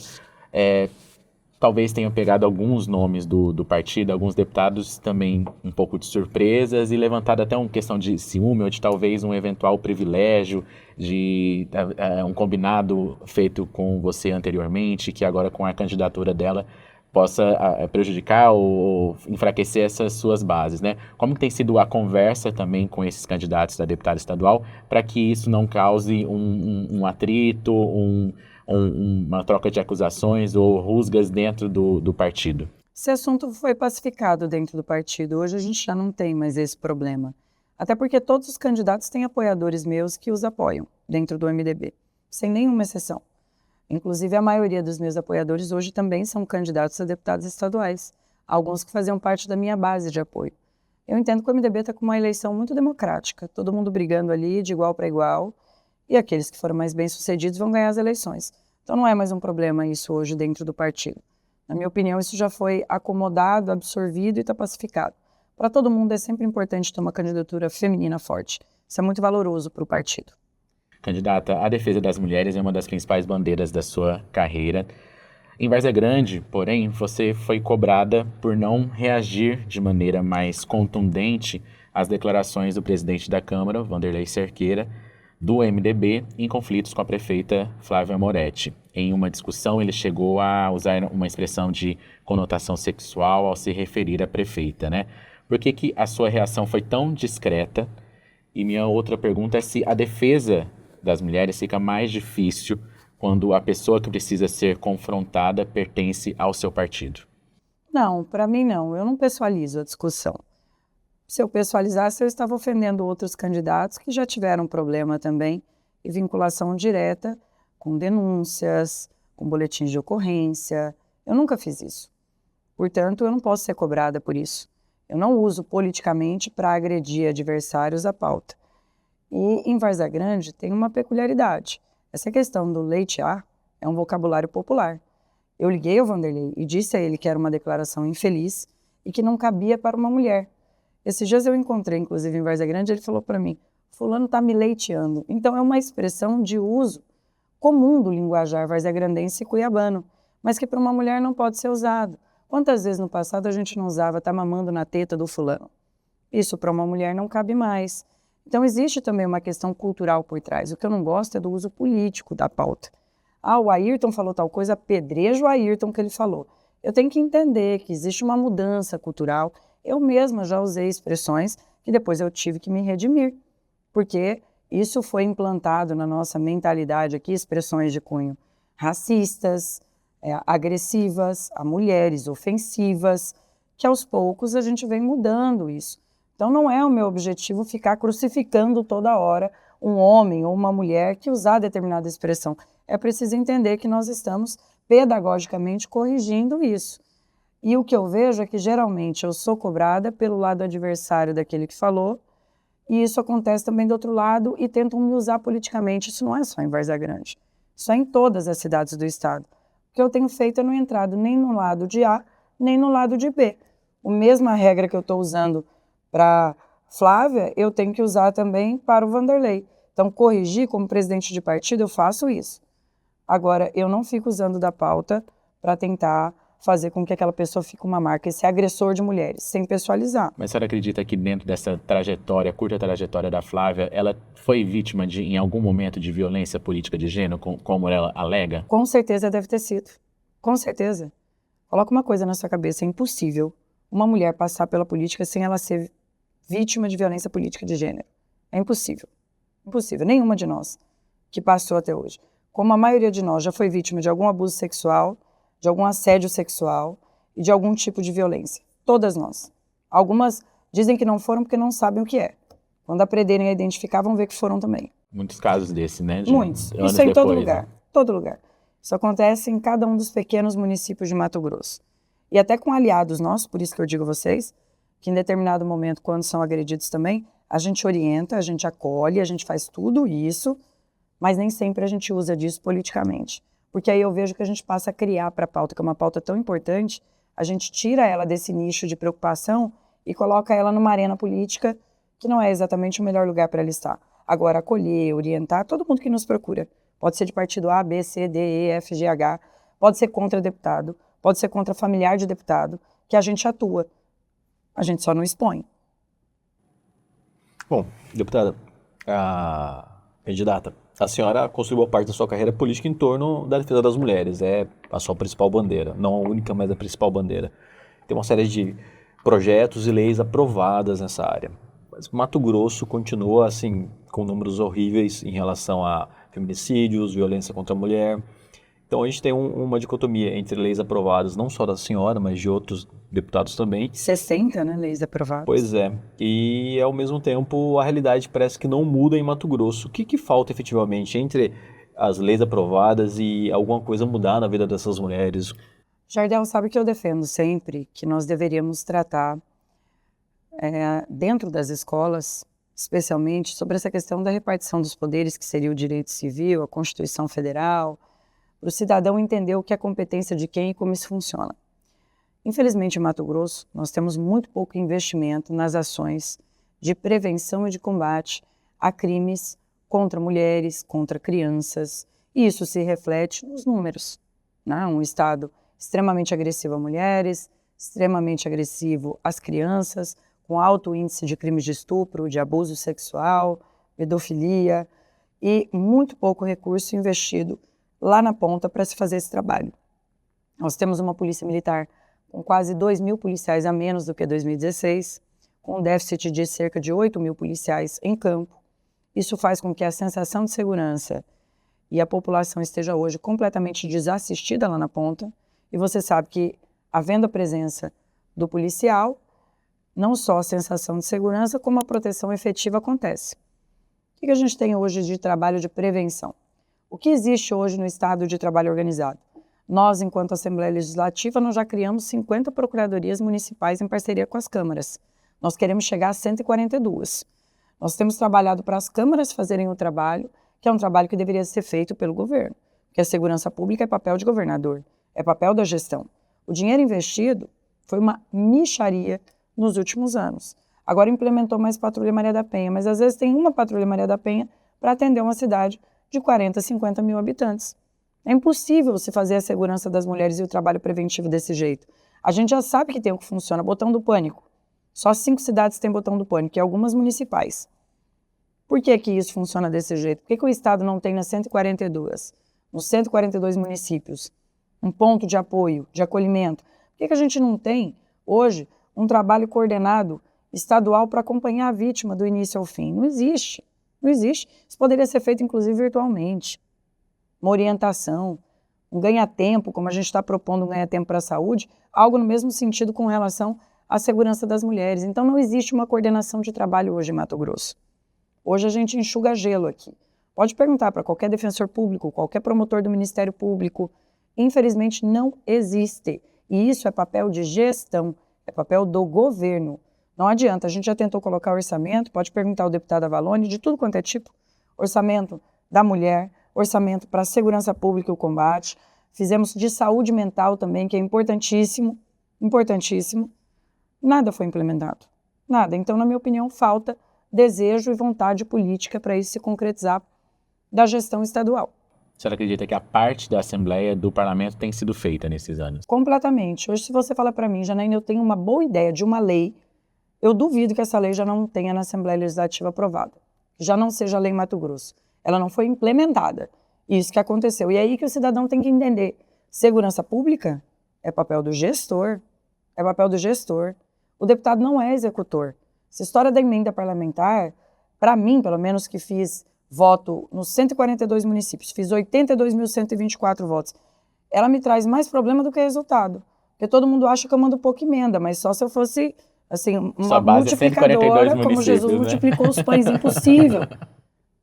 talvez tenham pegado alguns nomes do partido, alguns deputados também um pouco de surpresas e levantado até uma questão de ciúme ou de talvez um eventual privilégio de um combinado feito com você anteriormente, que agora com a candidatura dela possa prejudicar ou enfraquecer essas suas bases, né? Como tem sido a conversa também com esses candidatos da deputada estadual para que isso não cause um atrito, uma troca de acusações ou rusgas dentro do partido? Esse assunto foi pacificado dentro do partido. Hoje a gente já não tem mais esse problema. Até porque todos os candidatos têm apoiadores meus que os apoiam dentro do MDB, sem nenhuma exceção. Inclusive, a maioria dos meus apoiadores hoje também são candidatos a deputados estaduais, alguns que faziam parte da minha base de apoio. Eu entendo que o MDB está com uma eleição muito democrática, todo mundo brigando ali de igual para igual, e aqueles que foram mais bem-sucedidos vão ganhar as eleições. Então não é mais um problema isso hoje dentro do partido. Na minha opinião, isso já foi acomodado, absorvido e está pacificado. Para todo mundo é sempre importante ter uma candidatura feminina forte. Isso é muito valoroso para o partido. Candidata, a defesa das mulheres é uma das principais bandeiras da sua carreira. Em Várzea Grande, porém, você foi cobrada por não reagir de maneira mais contundente às declarações do presidente da Câmara, Wanderlei Cerqueira, do MDB, em conflitos com a prefeita Flávia Moretti. Em uma discussão, ele chegou a usar uma expressão de conotação sexual ao se referir à prefeita, né? Por que a sua reação foi tão discreta? E minha outra pergunta é se a defesa das mulheres fica mais difícil quando a pessoa que precisa ser confrontada pertence ao seu partido. Não, para mim não. Eu não pessoalizo a discussão. Se eu pessoalizasse, eu estava ofendendo outros candidatos que já tiveram problema também e vinculação direta com denúncias, com boletins de ocorrência. Eu nunca fiz isso. Portanto, eu não posso ser cobrada por isso. Eu não uso politicamente para agredir adversários a pauta. E em Várzea Grande tem uma peculiaridade. Essa questão do leite-a é um vocabulário popular. Eu liguei ao Wanderlei e disse a ele que era uma declaração infeliz e que não cabia para uma mulher. Esses dias eu encontrei, inclusive, em Várzea Grande, ele falou para mim, fulano está me leiteando. Então é uma expressão de uso comum do linguajar varzeagrandense e cuiabano, mas que para uma mulher não pode ser usado. Quantas vezes no passado a gente não usava tá mamando na teta do fulano? Isso para uma mulher não cabe mais. Então existe também uma questão cultural por trás. O que eu não gosto é do uso político da pauta. O Ayrton falou tal coisa, apedrejo o Ayrton que ele falou. Eu tenho que entender que existe uma mudança cultural. Eu mesma já usei expressões que depois eu tive que me redimir, porque isso foi implantado na nossa mentalidade aqui, expressões de cunho racistas, agressivas, a mulheres, ofensivas, que aos poucos a gente vem mudando isso. Então não é o meu objetivo ficar crucificando toda hora um homem ou uma mulher que usar determinada expressão. É preciso entender que nós estamos pedagogicamente corrigindo isso. E o que eu vejo é que geralmente eu sou cobrada pelo lado adversário daquele que falou, e isso acontece também do outro lado e tentam me usar politicamente. Isso não é só em Várzea Grande, isso é em todas as cidades do estado. O que eu tenho feito é não entrado nem no lado de A, nem no lado de B. A mesma regra que eu estou usando para Flávia, eu tenho que usar também para o Vanderlei. Então, corrigir como presidente de partido, eu faço isso. Agora, eu não fico usando da pauta para tentar fazer com que aquela pessoa fique uma marca, esse agressor de mulheres, sem pessoalizar. Mas a senhora acredita que dentro dessa trajetória, curta trajetória da Flávia, ela foi vítima em algum momento de violência política de gênero, como ela alega? Com certeza deve ter sido. Com certeza. Coloca uma coisa na sua cabeça, é impossível uma mulher passar pela política sem ela ser vítima de violência política de gênero. É impossível. Impossível. Nenhuma de nós que passou até hoje. Como a maioria de nós já foi vítima de algum abuso sexual, de algum assédio sexual e de algum tipo de violência. Todas nós. Algumas dizem que não foram porque não sabem o que é. Quando aprenderem a identificar, vão ver que foram também. Muitos casos desse, né? Muitos. Anos Isso é em todo depois, lugar. né? Todo lugar. Isso acontece em cada um dos pequenos municípios de Mato Grosso. E até com aliados nossos, por isso que eu digo a vocês, que em determinado momento, quando são agredidos também, a gente orienta, a gente acolhe, a gente faz tudo isso, mas nem sempre a gente usa disso politicamente. Porque aí eu vejo que a gente passa a criar para a pauta, que é uma pauta tão importante, a gente tira ela desse nicho de preocupação e coloca ela numa arena política que não é exatamente o melhor lugar para ela estar. Agora, acolher, orientar, todo mundo que nos procura. Pode ser de partido A, B, C, D, E, F, G, H, pode ser contra deputado, pode ser contra familiar de deputado, que a gente atua. A gente só não expõe. Bom, deputada, a candidata, a senhora construiu boa parte da sua carreira política em torno da defesa das mulheres. É a sua principal bandeira, não a única, mas a principal bandeira. Tem uma série de projetos e leis aprovadas nessa área. Mas Mato Grosso continua, assim, com números horríveis em relação a feminicídios, violência contra a mulher. Então a gente tem uma dicotomia entre leis aprovadas, não só da senhora, mas de outros deputados também. 60, né, leis aprovadas. Pois é, e ao mesmo tempo a realidade parece que não muda em Mato Grosso. O que falta efetivamente entre as leis aprovadas e alguma coisa mudar na vida dessas mulheres? Jardel, sabe que eu defendo sempre que nós deveríamos tratar dentro das escolas, especialmente sobre essa questão da repartição dos poderes, que seria o direito civil, a Constituição Federal, para o cidadão entender o que é competência de quem e como isso funciona. Infelizmente, em Mato Grosso, nós temos muito pouco investimento nas ações de prevenção e de combate a crimes contra mulheres, contra crianças, e isso se reflete nos números, né? Um Estado extremamente agressivo a mulheres, extremamente agressivo às crianças, com alto índice de crimes de estupro, de abuso sexual, pedofilia, e muito pouco recurso investido lá na ponta para se fazer esse trabalho. Nós temos uma polícia militar com quase 2.000 policiais a menos do que 2016, com um déficit de cerca de 8.000 policiais em campo. Isso faz com que a sensação de segurança e a população esteja hoje completamente desassistida lá na ponta, e você sabe que, havendo a presença do policial, não só a sensação de segurança, como a proteção efetiva acontece. O que a gente tem hoje de trabalho de prevenção? O que existe hoje no Estado de trabalho organizado? Nós, enquanto Assembleia Legislativa, nós já criamos 50 procuradorias municipais em parceria com as câmaras. Nós queremos chegar a 142. Nós temos trabalhado para as câmaras fazerem o trabalho, que é um trabalho que deveria ser feito pelo governo, porque a segurança pública é papel de governador, é papel da gestão. O dinheiro investido foi uma mixaria nos últimos anos. Agora implementou mais Patrulha Maria da Penha, mas às vezes tem uma Patrulha Maria da Penha para atender uma cidade de 40, 50 mil habitantes. É impossível se fazer a segurança das mulheres e o trabalho preventivo desse jeito. A gente já sabe que tem o que funciona, botão do pânico. Só 5 cidades têm botão do pânico, e algumas municipais. Por que que isso funciona desse jeito? Por que o Estado não tem nas 142, nos 142 municípios, um ponto de apoio, de acolhimento? Por que a gente não tem, hoje, um trabalho coordenado estadual para acompanhar a vítima do início ao fim? Não existe. Não existe. Isso poderia ser feito, inclusive, virtualmente. Uma orientação, um ganha-tempo, como a gente está propondo um ganha-tempo para a saúde, algo no mesmo sentido com relação à segurança das mulheres. Então, não existe uma coordenação de trabalho hoje em Mato Grosso. Hoje a gente enxuga gelo aqui. Pode perguntar para qualquer defensor público, qualquer promotor do Ministério Público. Infelizmente, não existe. E isso é papel de gestão, é papel do governo. Não adianta, a gente já tentou colocar orçamento, pode perguntar ao deputado Avalone, de tudo quanto é tipo, orçamento da mulher, orçamento para a segurança pública e o combate, fizemos de saúde mental também, que é importantíssimo, importantíssimo, nada foi implementado, nada. Então, na minha opinião, falta desejo e vontade política para isso se concretizar da gestão estadual. A senhora acredita que a parte da Assembleia do Parlamento tem sido feita nesses anos? Completamente. Hoje, se você fala para mim, Janaína, eu tenho uma boa ideia de uma lei, eu duvido que essa lei já não tenha na Assembleia Legislativa aprovada, já não seja a lei Mato Grosso. Ela não foi implementada. Isso que aconteceu. E é aí que o cidadão tem que entender. Segurança pública é papel do gestor. É papel do gestor. O deputado não é executor. Essa história da emenda parlamentar, para mim, pelo menos que fiz voto nos 142 municípios, fiz 82.124 votos, ela me traz mais problema do que resultado. Porque todo mundo acha que eu mando pouca emenda, mas só se eu fosse assim, uma multiplicadora, como Jesus multiplicou os pães, impossível.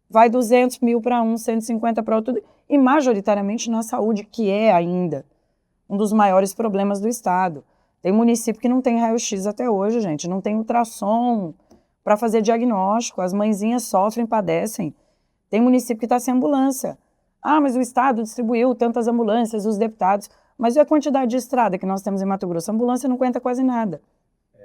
Vai 200 mil para um, 150 para outro, e majoritariamente na saúde, que é ainda um dos maiores problemas do estado. Tem município que não tem raio-x até hoje, gente, não tem ultrassom para fazer diagnóstico, as mãezinhas sofrem, padecem. Tem município que está sem ambulância. Ah, mas o estado distribuiu tantas ambulâncias, os deputados, mas e a quantidade de estrada que nós temos em Mato Grosso? A ambulância não aguenta quase nada.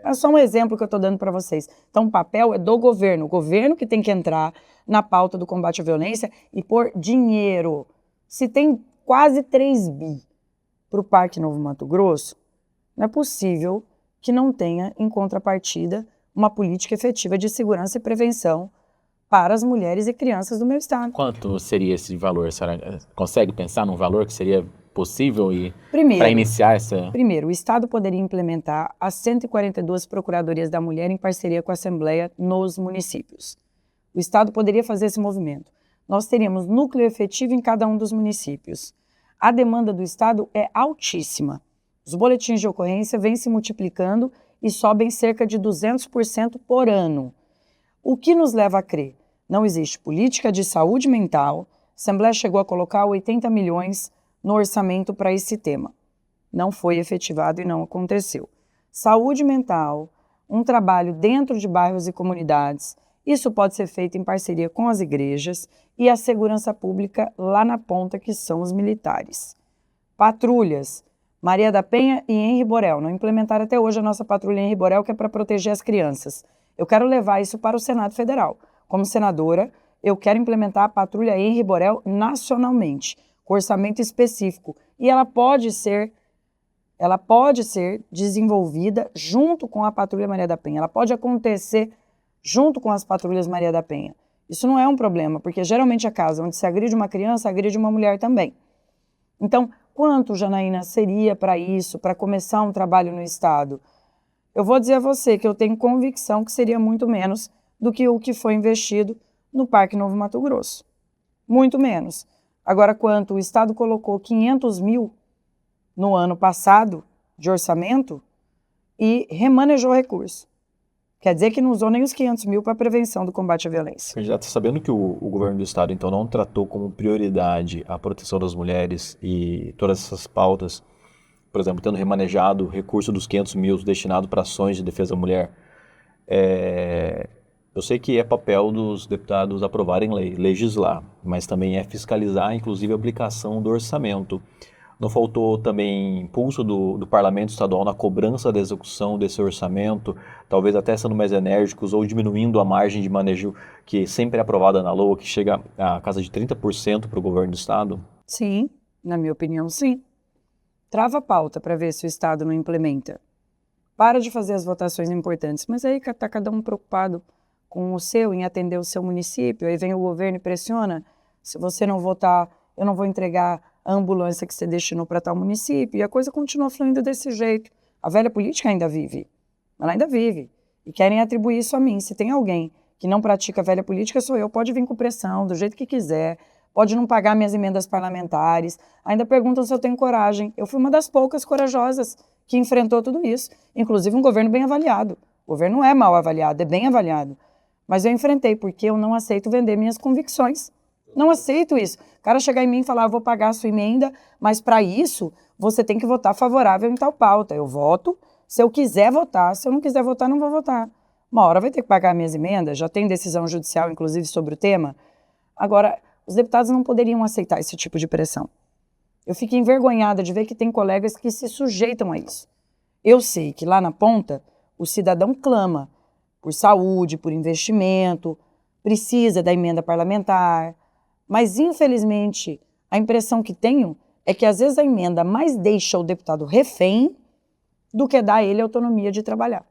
É só um exemplo que eu estou dando para vocês. Então, o papel é do governo. O governo que tem que entrar na pauta do combate à violência e pôr dinheiro. Se tem quase 3 bi para o Parque Novo Mato Grosso, não é possível que não tenha, em contrapartida, uma política efetiva de segurança e prevenção para as mulheres e crianças do meu estado. Quanto seria esse valor? A senhora consegue pensar num valor que seria possível para iniciar essa... Primeiro, o Estado poderia implementar as 142 Procuradorias da Mulher em parceria com a Assembleia nos municípios. O Estado poderia fazer esse movimento. Nós teríamos núcleo efetivo em cada um dos municípios. A demanda do Estado é altíssima. Os boletins de ocorrência vêm se multiplicando e sobem cerca de 200% por ano. O que nos leva a crer? Não existe política de saúde mental. A Assembleia chegou a colocar 80 milhões no orçamento para esse tema. Não foi efetivado e não aconteceu. Saúde mental, um trabalho dentro de bairros e comunidades, isso pode ser feito em parceria com as igrejas e a segurança pública lá na ponta, que são os militares. Patrulhas, Maria da Penha e Henri Borel, não implementaram até hoje a nossa patrulha Henri Borel, que é para proteger as crianças. Eu quero levar isso para o Senado Federal. Como senadora, eu quero implementar a patrulha Henri Borel nacionalmente, com orçamento específico, e ela pode ser desenvolvida junto com a Patrulha Maria da Penha, ela pode acontecer junto com as patrulhas Maria da Penha. Isso não é um problema, porque geralmente a casa onde se agride uma criança, agride uma mulher também. Então, quanto, Janaína, seria para isso, para começar um trabalho no Estado? Eu vou dizer a você que eu tenho convicção que seria muito menos do que o que foi investido no Parque Novo Mato Grosso. Muito menos. Agora, quanto o Estado colocou 500 mil no ano passado de orçamento e remanejou recurso. Quer dizer que não usou nem os 500 mil para a prevenção do combate à violência. Já está sabendo que o governo do estado, então, não tratou como prioridade a proteção das mulheres e todas essas pautas, por exemplo, tendo remanejado o recurso dos 500 mil destinado para ações de defesa da mulher. Eu sei que é papel dos deputados aprovarem lei, legislar, mas também é fiscalizar, inclusive, a aplicação do orçamento. Não faltou também impulso do Parlamento Estadual na cobrança da execução desse orçamento, talvez até sendo mais enérgicos ou diminuindo a margem de manejo que sempre é aprovada na LOA, que chega a casa de 30% para o governo do Estado? Sim, na minha opinião, sim. Trava a pauta para ver se o Estado não implementa. Para de fazer as votações importantes, mas aí está cada um preocupado com o seu, em atender o seu município, aí vem o governo e pressiona, se você não votar, eu não vou entregar a ambulância que você destinou para tal município, e a coisa continua fluindo desse jeito. A velha política ainda vive, ela ainda vive, e querem atribuir isso a mim. Se tem alguém que não pratica a velha política, sou eu, pode vir com pressão, do jeito que quiser, pode não pagar minhas emendas parlamentares, ainda perguntam se eu tenho coragem. Eu fui uma das poucas corajosas que enfrentou tudo isso, inclusive um governo bem avaliado. O governo não é mal avaliado, é bem avaliado. Mas eu enfrentei, porque eu não aceito vender minhas convicções. Não aceito isso. O cara chegar em mim e falar, eu vou pagar a sua emenda, mas para isso você tem que votar favorável em tal pauta. Eu voto, se eu quiser votar, se eu não quiser votar, não vou votar. Uma hora vai ter que pagar minhas emendas, já tem decisão judicial, inclusive, sobre o tema. Agora, os deputados não poderiam aceitar esse tipo de pressão. Eu fico envergonhada de ver que tem colegas que se sujeitam a isso. Eu sei que lá na ponta, o cidadão clama por saúde, por investimento, precisa da emenda parlamentar, mas, infelizmente, a impressão que tenho é que, às vezes, a emenda mais deixa o deputado refém do que dá a ele autonomia de trabalhar.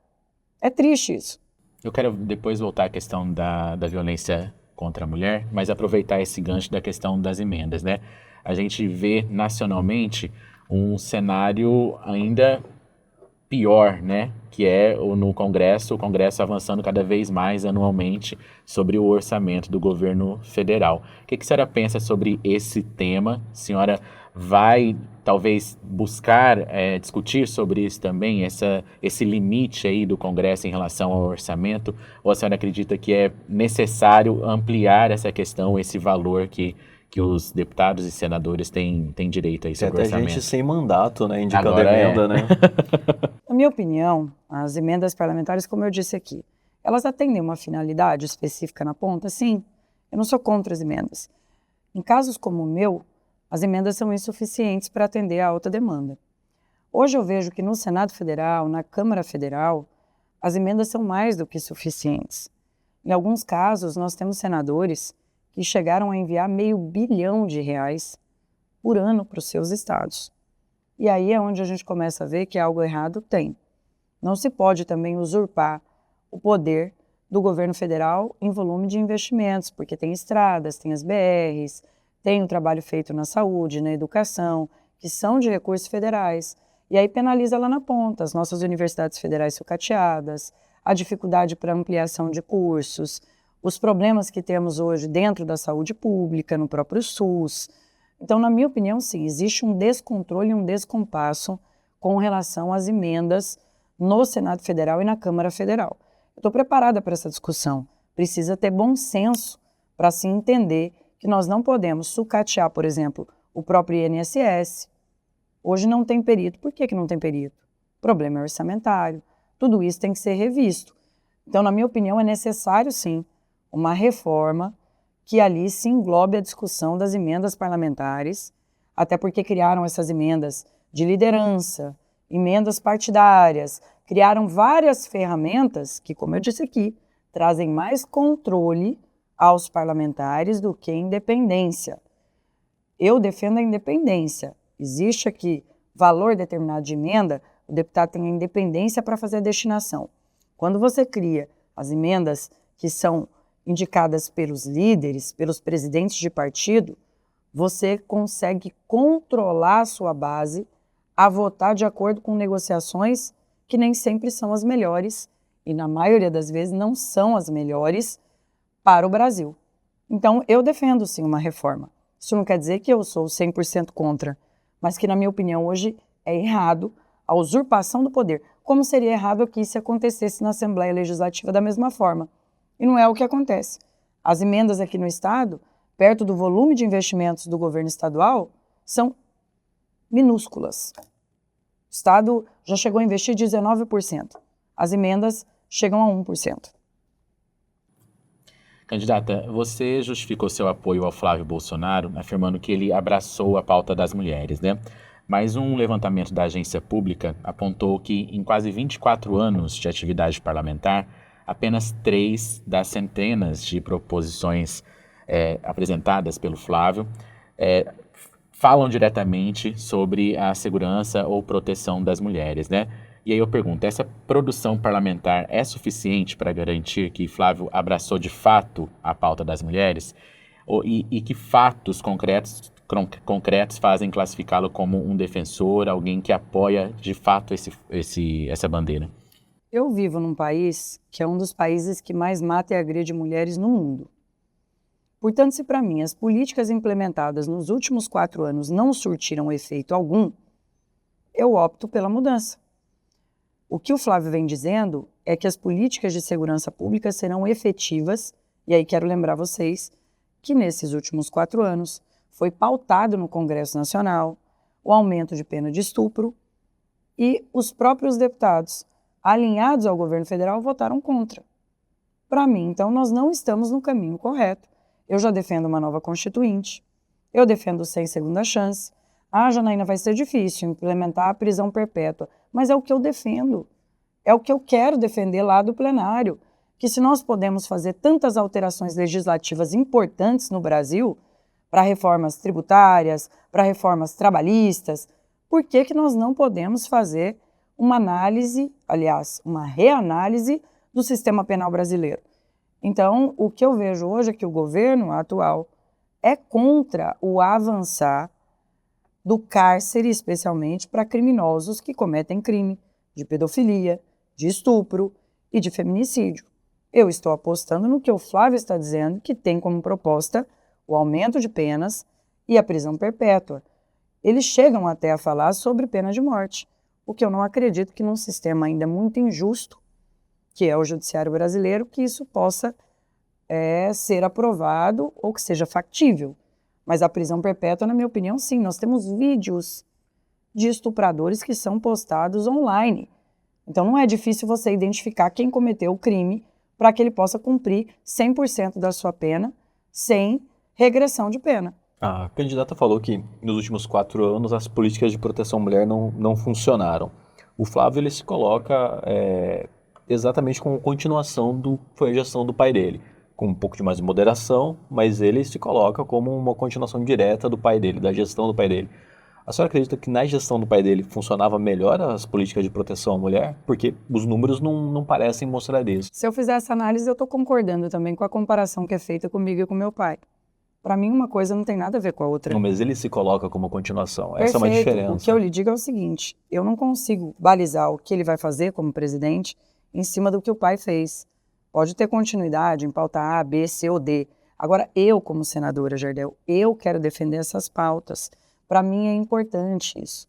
É triste isso. Eu quero depois voltar à questão da violência contra a mulher, mas aproveitar esse gancho da questão das emendas, né? A gente vê nacionalmente um cenário ainda pior, né? Que é no Congresso, o Congresso avançando cada vez mais anualmente sobre o orçamento do governo federal. O que a senhora pensa sobre esse tema? A senhora vai, talvez, buscar discutir sobre isso também, esse limite aí do Congresso em relação ao orçamento? Ou a senhora acredita que é necessário ampliar essa questão, esse valor que os deputados e senadores têm direito aí Tem sobre o até orçamento? gente sem mandato, né? Indicando Agora emenda, né? Na minha opinião, as emendas parlamentares, como eu disse aqui, elas atendem uma finalidade específica na ponta? Sim, eu não sou contra as emendas. Em casos como o meu, as emendas são insuficientes para atender a alta demanda. Hoje eu vejo que no Senado Federal, na Câmara Federal, as emendas são mais do que suficientes. Em alguns casos, nós temos senadores que chegaram a enviar R$500 bilhão por ano para os seus estados. E aí é onde a gente começa a ver que algo errado tem. Não se pode também usurpar o poder do governo federal em volume de investimentos, porque tem estradas, tem as BRs, tem o trabalho feito na saúde, na educação, que são de recursos federais. E aí penaliza lá na ponta as nossas universidades federais sucateadas, a dificuldade para ampliação de cursos, os problemas que temos hoje dentro da saúde pública, no próprio SUS. Então, na minha opinião, sim, existe um descontrole e um descompasso com relação às emendas no Senado Federal e na Câmara Federal. Eu estou preparada para essa discussão. Precisa ter bom senso para se entender que nós não podemos sucatear, por exemplo, o próprio INSS. Hoje não tem perito. Por que não tem perito? O problema é orçamentário. Tudo isso tem que ser revisto. Então, na minha opinião, é necessário, sim, uma reforma que ali se englobe a discussão das emendas parlamentares, até porque criaram essas emendas de liderança, emendas partidárias, criaram várias ferramentas que, como eu disse aqui, trazem mais controle aos parlamentares do que independência. Eu defendo a independência. Existe aqui valor determinado de emenda, o deputado tem a independência para fazer a destinação. Quando você cria as emendas que são indicadas pelos líderes, pelos presidentes de partido, você consegue controlar a sua base a votar de acordo com negociações que nem sempre são as melhores e, na maioria das vezes, não são as melhores para o Brasil. Então, eu defendo, sim, uma reforma. Isso não quer dizer que eu sou 100% contra, mas que, na minha opinião, hoje é errado a usurpação do poder. Como seria errado que isso acontecesse na Assembleia Legislativa da mesma forma? E não é o que acontece. As emendas aqui no Estado, perto do volume de investimentos do governo estadual, são minúsculas. O Estado já chegou a investir 19%. As emendas chegam a 1%. Candidata, você justificou seu apoio ao Flávio Bolsonaro, afirmando que ele abraçou a pauta das mulheres, né? Mas um levantamento da agência pública apontou que, em quase 24 anos de atividade parlamentar, apenas 3 das centenas de proposições apresentadas pelo Flávio falam diretamente sobre a segurança ou proteção das mulheres, né? E aí eu pergunto, essa produção parlamentar é suficiente para garantir que Flávio abraçou de fato a pauta das mulheres? E que fatos concretos fazem classificá-lo como um defensor, alguém que apoia de fato essa bandeira? Eu vivo num país que é um dos países que mais mata e agride mulheres no mundo. Portanto, se para mim as políticas implementadas nos últimos 4 anos não surtiram efeito algum, eu opto pela mudança. O que o Flávio vem dizendo é que as políticas de segurança pública serão efetivas, e aí quero lembrar vocês que nesses últimos 4 anos foi pautado no Congresso Nacional o aumento de pena de estupro e os próprios deputados alinhados ao governo federal votaram contra. Para mim, então, nós não estamos no caminho correto. Eu já defendo uma nova constituinte, eu defendo sem segunda chance. Janaína, vai ser difícil implementar a prisão perpétua, mas é o que eu defendo, é o que eu quero defender lá do plenário, que se nós podemos fazer tantas alterações legislativas importantes no Brasil, para reformas tributárias, para reformas trabalhistas, por que que nós não podemos fazer uma análise, aliás, uma reanálise do sistema penal brasileiro? Então, o que eu vejo hoje é que o governo atual é contra o avançar do cárcere, especialmente para criminosos que cometem crime de pedofilia, de estupro e de feminicídio. Eu estou apostando no que o Flávio está dizendo, que tem como proposta o aumento de penas e a prisão perpétua. Eles chegam até a falar sobre pena de morte, o que eu não acredito que num sistema ainda muito injusto, que é o judiciário brasileiro, que isso possa ser aprovado ou que seja factível. Mas a prisão perpétua, na minha opinião, sim. Nós temos vídeos de estupradores que são postados online. Então não é difícil você identificar quem cometeu o crime para que ele possa cumprir 100% da sua pena sem regressão de pena. A candidata falou que nos últimos 4 anos as políticas de proteção à mulher não funcionaram. O Flávio ele se coloca exatamente como continuação do que foi a gestão do pai dele, com um pouco de mais moderação, mas ele se coloca como uma continuação direta do pai dele, da gestão do pai dele. A senhora acredita que na gestão do pai dele funcionava melhor as políticas de proteção à mulher? Porque os números não parecem mostrar isso. Se eu fizer essa análise, eu estou concordando também com a comparação que é feita comigo e com meu pai. Para mim, uma coisa não tem nada a ver com a outra. Não, mas ele se coloca como continuação. Perfeito. Essa é uma diferença. O que eu lhe digo é o seguinte, eu não consigo balizar o que ele vai fazer como presidente em cima do que o pai fez. Pode ter continuidade em pauta A, B, C ou D. Agora, eu como senadora, Jardel, eu quero defender essas pautas. Para mim é importante isso.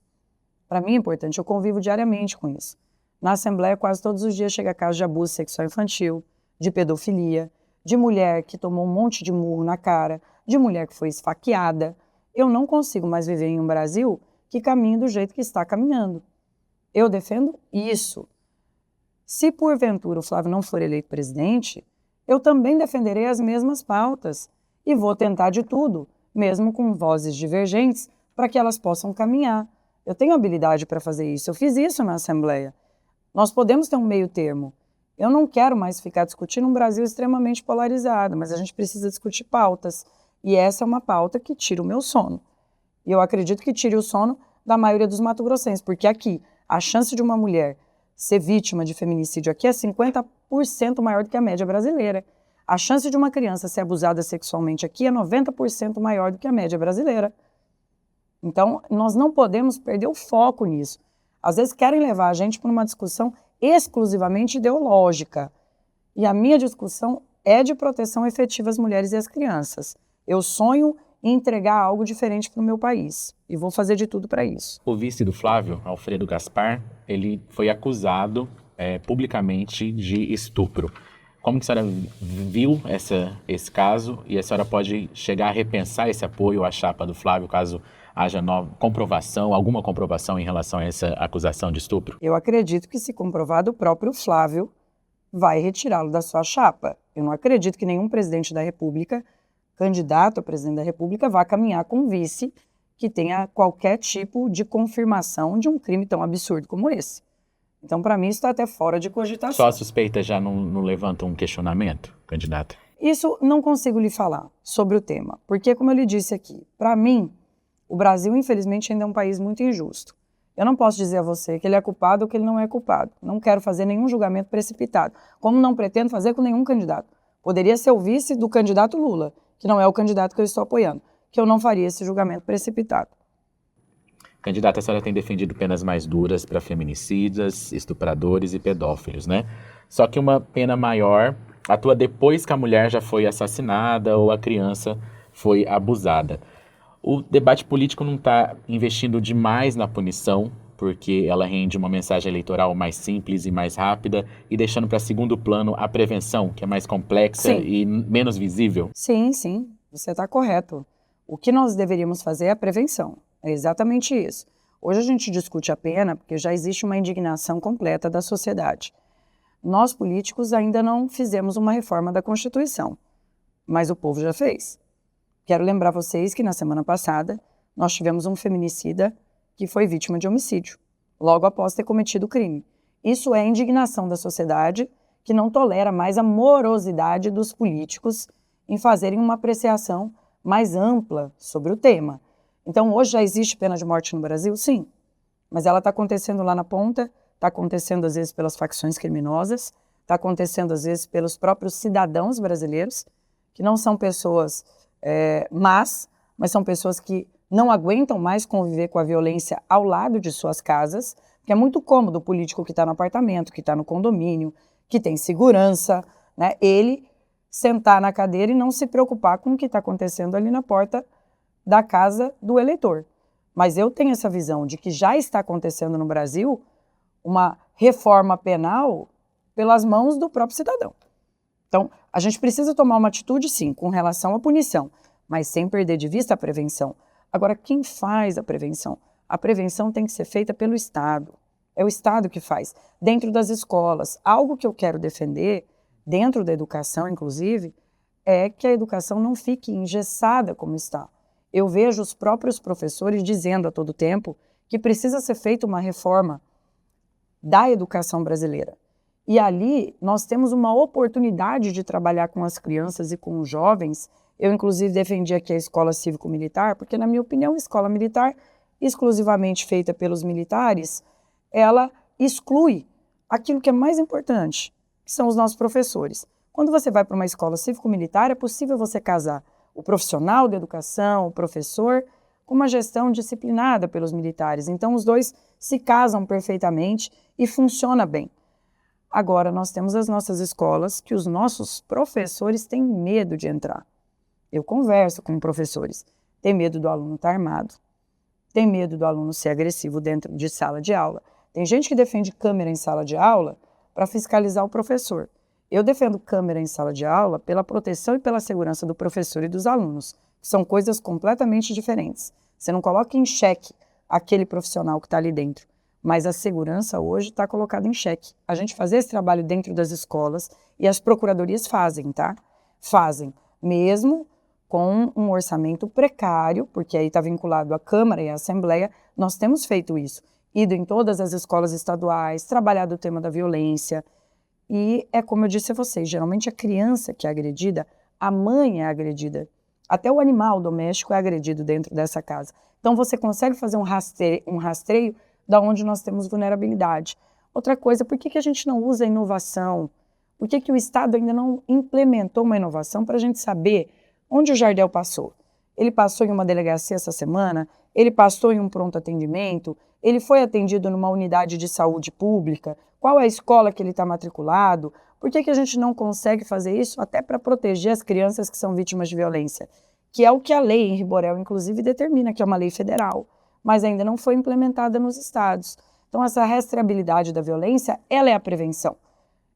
Para mim é importante, eu convivo diariamente com isso. Na Assembleia, quase todos os dias chega caso de abuso sexual infantil, de pedofilia, de mulher que tomou um monte de murro na cara, de mulher que foi esfaqueada. Eu não consigo mais viver em um Brasil que caminhe do jeito que está caminhando. Eu defendo isso. Se porventura o Flávio não for eleito presidente, eu também defenderei as mesmas pautas e vou tentar de tudo, mesmo com vozes divergentes, para que elas possam caminhar. Eu tenho habilidade para fazer isso, eu fiz isso na Assembleia. Nós podemos ter um meio termo. Eu não quero mais ficar discutindo um Brasil extremamente polarizado, mas a gente precisa discutir pautas. E essa é uma pauta que tira o meu sono. E eu acredito que tire o sono da maioria dos mato-grossenses, porque aqui a chance de uma mulher ser vítima de feminicídio aqui é 50% maior do que a média brasileira. A chance de uma criança ser abusada sexualmente aqui é 90% maior do que a média brasileira. Então, nós não podemos perder o foco nisso. Às vezes querem levar a gente para uma discussão exclusivamente ideológica. E a minha discussão é de proteção efetiva às mulheres e às crianças. Eu sonho em entregar algo diferente para o meu país. E vou fazer de tudo para isso. O vice do Flávio, Alfredo Gaspar, ele foi acusado publicamente de estupro. Como que a senhora viu esse caso e a senhora pode chegar a repensar esse apoio à chapa do Flávio, caso haja alguma comprovação em relação a essa acusação de estupro? Eu acredito que, se comprovado, o próprio Flávio vai retirá-lo da sua chapa. Eu não acredito que nenhum presidente da República, candidato a presidente da República, vá caminhar com um vice que tenha qualquer tipo de confirmação de um crime tão absurdo como esse. Então, para mim, isso está até fora de cogitação. Só a suspeita já não levanta um questionamento, candidata? Isso não consigo lhe falar sobre o tema, porque, como eu lhe disse aqui, para mim, o Brasil, infelizmente, ainda é um país muito injusto. Eu não posso dizer a você que ele é culpado ou que ele não é culpado. Não quero fazer nenhum julgamento precipitado, como não pretendo fazer com nenhum candidato. Poderia ser o vice do candidato Lula, que não é o candidato que eu estou apoiando, que eu não faria esse julgamento precipitado. Candidata, a senhora tem defendido penas mais duras para feminicidas, estupradores e pedófilos, né? Só que uma pena maior atua depois que a mulher já foi assassinada ou a criança foi abusada. O debate político não está investindo demais na punição, porque ela rende uma mensagem eleitoral mais simples e mais rápida, e deixando para segundo plano a prevenção, que é mais complexa e menos visível? Sim, sim. Você está correto. O que nós deveríamos fazer é a prevenção. É exatamente isso. Hoje a gente discute a pena porque já existe uma indignação completa da sociedade. Nós, políticos, ainda não fizemos uma reforma da Constituição, mas o povo já fez. Quero lembrar vocês que na semana passada nós tivemos um feminicida que foi vítima de homicídio, logo após ter cometido o crime. Isso é indignação da sociedade que não tolera mais a morosidade dos políticos em fazerem uma apreciação mais ampla sobre o tema. Então, hoje já existe pena de morte no Brasil? Sim, mas ela está acontecendo lá na ponta, está acontecendo às vezes pelas facções criminosas, está acontecendo às vezes pelos próprios cidadãos brasileiros, que não são pessoas más, mas são pessoas que não aguentam mais conviver com a violência ao lado de suas casas, porque é muito cômodo o político que está no apartamento, que está no condomínio, que tem segurança, né? Ele sentar na cadeira e não se preocupar com o que está acontecendo ali na porta da casa do eleitor. Mas eu tenho essa visão de que já está acontecendo no Brasil uma reforma penal pelas mãos do próprio cidadão. Então, a gente precisa tomar uma atitude, sim, com relação à punição, mas sem perder de vista a prevenção. Agora, quem faz a prevenção? A prevenção tem que ser feita pelo Estado. É o Estado que faz, dentro das escolas. Algo que eu quero defender, dentro da educação, inclusive, é que a educação não fique engessada como está. Eu vejo os próprios professores dizendo a todo tempo que precisa ser feita uma reforma da educação brasileira. E ali nós temos uma oportunidade de trabalhar com as crianças e com os jovens. Eu, inclusive, defendi aqui a escola cívico-militar, porque, na minha opinião, a escola militar, exclusivamente feita pelos militares, ela exclui aquilo que é mais importante, que são os nossos professores. Quando você vai para uma escola cívico-militar, é possível você casar o profissional da educação, o professor, com uma gestão disciplinada pelos militares. Então, os dois se casam perfeitamente e funciona bem. Agora, nós temos as nossas escolas que os nossos professores têm medo de entrar. Eu converso com professores, tem medo do aluno estar armado, tem medo do aluno ser agressivo dentro de sala de aula. Tem gente que defende câmera em sala de aula para fiscalizar o professor. Eu defendo câmera em sala de aula pela proteção e pela segurança do professor e dos alunos, que são coisas completamente diferentes. Você não coloca em xeque aquele profissional que está ali dentro, mas a segurança hoje está colocada em xeque. A gente fazer esse trabalho dentro das escolas e as procuradorias fazem, tá? Fazem, mesmo com um orçamento precário, porque aí está vinculado à Câmara e à Assembleia, nós temos feito isso. Ido em todas as escolas estaduais, trabalhado o tema da violência. E é como eu disse a vocês, geralmente a criança que é agredida, a mãe é agredida. Até o animal doméstico é agredido dentro dessa casa. Então você consegue fazer um rastreio da onde nós temos vulnerabilidade. Outra coisa, por que a gente não usa a inovação? Por que o Estado ainda não implementou uma inovação para a gente saber onde o Jardel passou? Ele passou em uma delegacia essa semana? Ele passou em um pronto atendimento? Ele foi atendido numa unidade de saúde pública? Qual é a escola que ele está matriculado? Por que a gente não consegue fazer isso até para proteger as crianças que são vítimas de violência? Que é o que a lei em Riborel, inclusive, determina, que é uma lei federal, mas ainda não foi implementada nos estados. Então, essa rastreabilidade da violência, ela é a prevenção.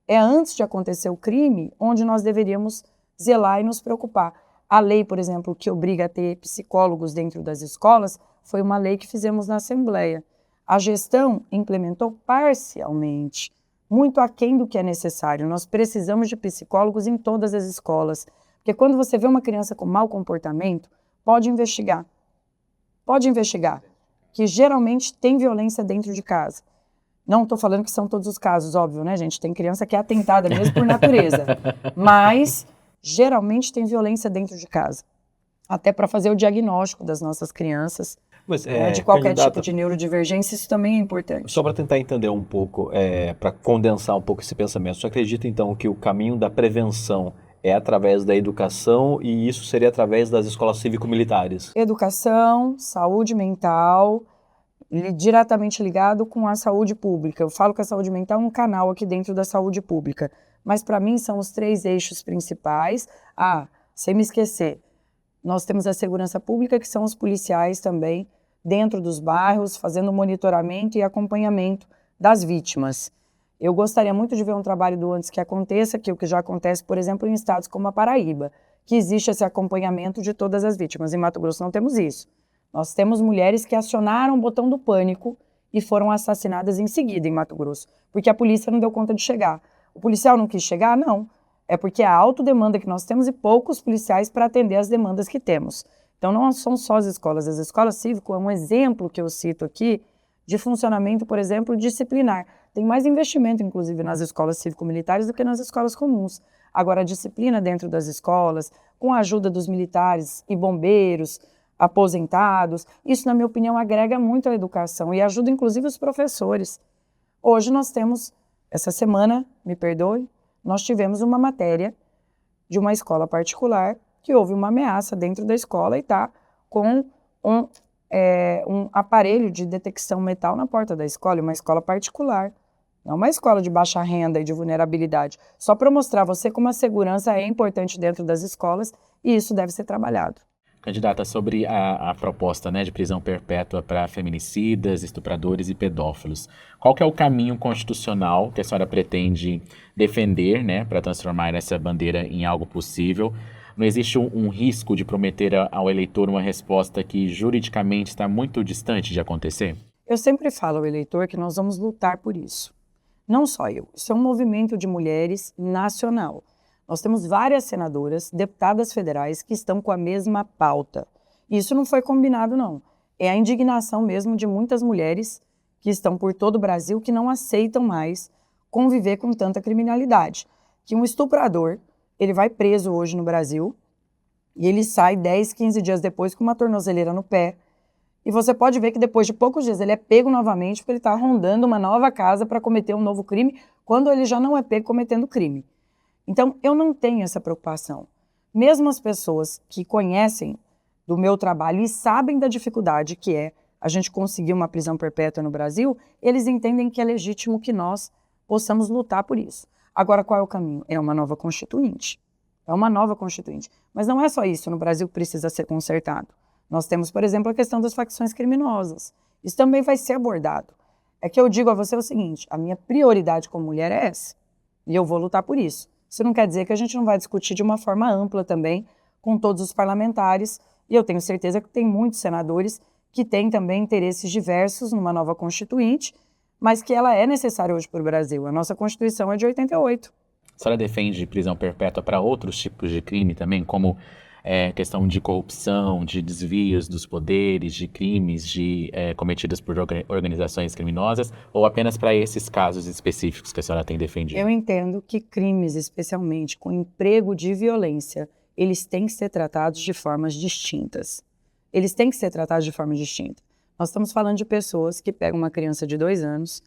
É antes de acontecer o crime, onde nós deveríamos zelar e nos preocupar. A lei, por exemplo, que obriga a ter psicólogos dentro das escolas, foi uma lei que fizemos na Assembleia. A gestão implementou parcialmente, muito aquém do que é necessário. Nós precisamos de psicólogos em todas as escolas, porque quando você vê uma criança com mau comportamento, pode investigar, que geralmente tem violência dentro de casa. Não estou falando que são todos os casos, óbvio, né, gente? Tem criança que é atentada mesmo por natureza, mas geralmente tem violência dentro de casa, até para fazer o diagnóstico das nossas crianças. Mas, De qualquer candidata, tipo de neurodivergência, isso também é importante. só para tentar entender um pouco, para condensar um pouco esse pensamento, você acredita então que o caminho da prevenção é através da educação e isso seria através das escolas cívico-militares? Educação, saúde mental, diretamente ligado com a saúde pública. Eu falo que a saúde mental é um canal aqui dentro da saúde pública, mas para mim são os 3 eixos principais. Sem me esquecer, nós temos a segurança pública, que são os policiais também, dentro dos bairros, fazendo monitoramento e acompanhamento das vítimas. Eu gostaria muito de ver um trabalho do antes que aconteça, que é o que já acontece, por exemplo, em estados como a Paraíba, que existe esse acompanhamento de todas as vítimas. Em Mato Grosso não temos isso. Nós temos mulheres que acionaram o botão do pânico e foram assassinadas em seguida em Mato Grosso, porque a polícia não deu conta de chegar. O policial não quis chegar? Não. É porque a autodemanda que nós temos e poucos policiais para atender as demandas que temos. Então não são só as escolas cívicas é um exemplo que eu cito aqui de funcionamento, por exemplo, disciplinar. Tem mais investimento, inclusive, nas escolas cívico-militares do que nas escolas comuns. Agora, a disciplina dentro das escolas, com a ajuda dos militares e bombeiros, aposentados, isso, na minha opinião, agrega muito à educação e ajuda, inclusive, os professores. Hoje nós temos, essa semana, me perdoe, nós tivemos uma matéria de uma escola particular que houve uma ameaça dentro da escola e está com um aparelho de detecção metal na porta da escola, uma escola particular. Não uma escola de baixa renda e de vulnerabilidade. Só para mostrar a você como a segurança é importante dentro das escolas e isso deve ser trabalhado. Candidata, sobre a proposta, né, de prisão perpétua para feminicidas, estupradores e pedófilos, qual que é o caminho constitucional que a senhora pretende defender, né, para transformar essa bandeira em algo possível? Não existe um risco de prometer ao eleitor uma resposta que juridicamente está muito distante de acontecer? Eu sempre falo ao eleitor que nós vamos lutar por isso. Não só eu, isso é um movimento de mulheres nacional. Nós temos várias senadoras, deputadas federais que estão com a mesma pauta. Isso não foi combinado, não. É a indignação mesmo de muitas mulheres que estão por todo o Brasil que não aceitam mais conviver com tanta criminalidade. Que um estuprador, ele vai preso hoje no Brasil e ele sai 10, 15 dias depois com uma tornozeleira no pé. E você pode ver que depois de poucos dias ele é pego novamente porque ele está rondando uma nova casa para cometer um novo crime, quando ele já não é pego cometendo crime. Então, eu não tenho essa preocupação. Mesmo as pessoas que conhecem do meu trabalho e sabem da dificuldade que é a gente conseguir uma prisão perpétua no Brasil, eles entendem que é legítimo que nós possamos lutar por isso. Agora, qual é o caminho? É uma nova Constituinte. É uma nova Constituinte. Mas não é só isso no Brasil que precisa ser consertado. Nós temos, por exemplo, a questão das facções criminosas. Isso também vai ser abordado. É que eu digo a você o seguinte, a minha prioridade como mulher é essa. E eu vou lutar por isso. Isso não quer dizer que a gente não vai discutir de uma forma ampla também com todos os parlamentares. E eu tenho certeza que tem muitos senadores que têm também interesses diversos numa nova Constituinte, mas que ela é necessária hoje para o Brasil. A nossa Constituição é de 88. A senhora defende prisão perpétua para outros tipos de crime também, como questão de corrupção, de desvios dos poderes, de crimes cometidos por organizações criminosas, ou apenas para esses casos específicos que a senhora tem defendido? Eu entendo que crimes, especialmente com emprego de violência, eles têm que ser tratados de formas distintas. Eles têm que ser tratados de forma distinta. Nós estamos falando de pessoas que pegam uma criança de 2 anos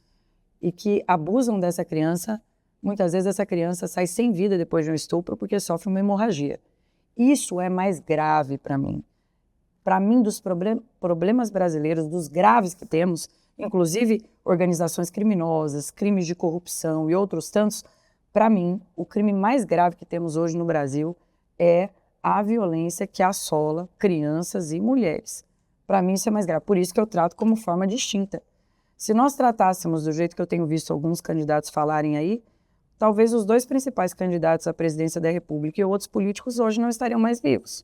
e que abusam dessa criança. Muitas vezes essa criança sai sem vida depois de um estupro porque sofre uma hemorragia. Isso é mais grave para mim. Para mim, dos problemas brasileiros, dos graves que temos, inclusive organizações criminosas, crimes de corrupção e outros tantos, para mim, o crime mais grave que temos hoje no Brasil é a violência que assola crianças e mulheres. Para mim, isso é mais grave. Por isso que eu trato como forma distinta. Se nós tratássemos do jeito que eu tenho visto alguns candidatos falarem aí, talvez os 2 principais candidatos à presidência da República e outros políticos hoje não estariam mais vivos.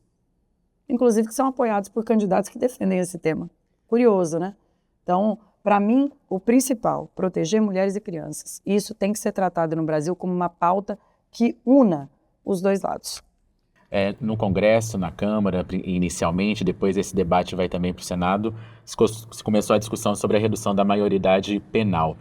Inclusive que são apoiados por candidatos que defendem esse tema. Curioso, né? Então, para mim, o principal, proteger mulheres e crianças. Isso tem que ser tratado no Brasil como uma pauta que una os 2 lados. No Congresso, na Câmara, inicialmente, depois esse debate vai também para o Senado, se começou a discussão sobre a redução da maioridade penal.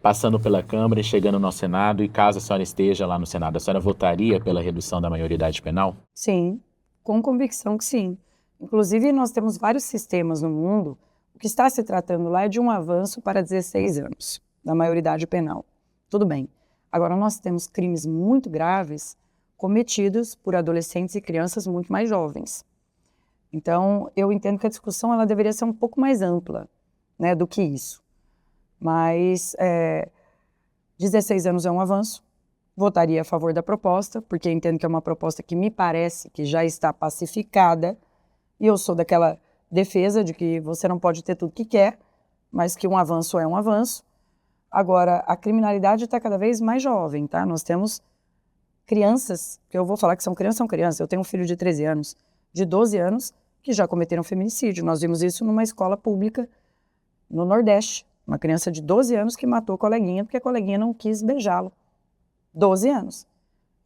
Passando pela Câmara e chegando no Senado, e caso a senhora esteja lá no Senado, a senhora votaria pela redução da maioridade penal? Sim, com convicção que sim. Inclusive, nós temos vários sistemas no mundo. O que está se tratando lá é de um avanço para 16 anos da maioridade penal. Tudo bem. Agora, nós temos crimes muito graves cometidos por adolescentes e crianças muito mais jovens. Então, eu entendo que a discussão ela deveria ser um pouco mais ampla, né, do que isso. Mas 16 anos é um avanço, votaria a favor da proposta, porque entendo que é uma proposta que me parece que já está pacificada, e eu sou daquela defesa de que você não pode ter tudo que quer, mas que um avanço é um avanço. Agora, a criminalidade está cada vez mais jovem, tá? Nós temos crianças, que eu vou falar que são crianças, eu tenho um filho de 13 anos, de 12 anos, que já cometeram feminicídio. Nós vimos isso numa escola pública no Nordeste. Uma criança de 12 anos que matou a coleguinha porque a coleguinha não quis beijá-lo. 12 anos.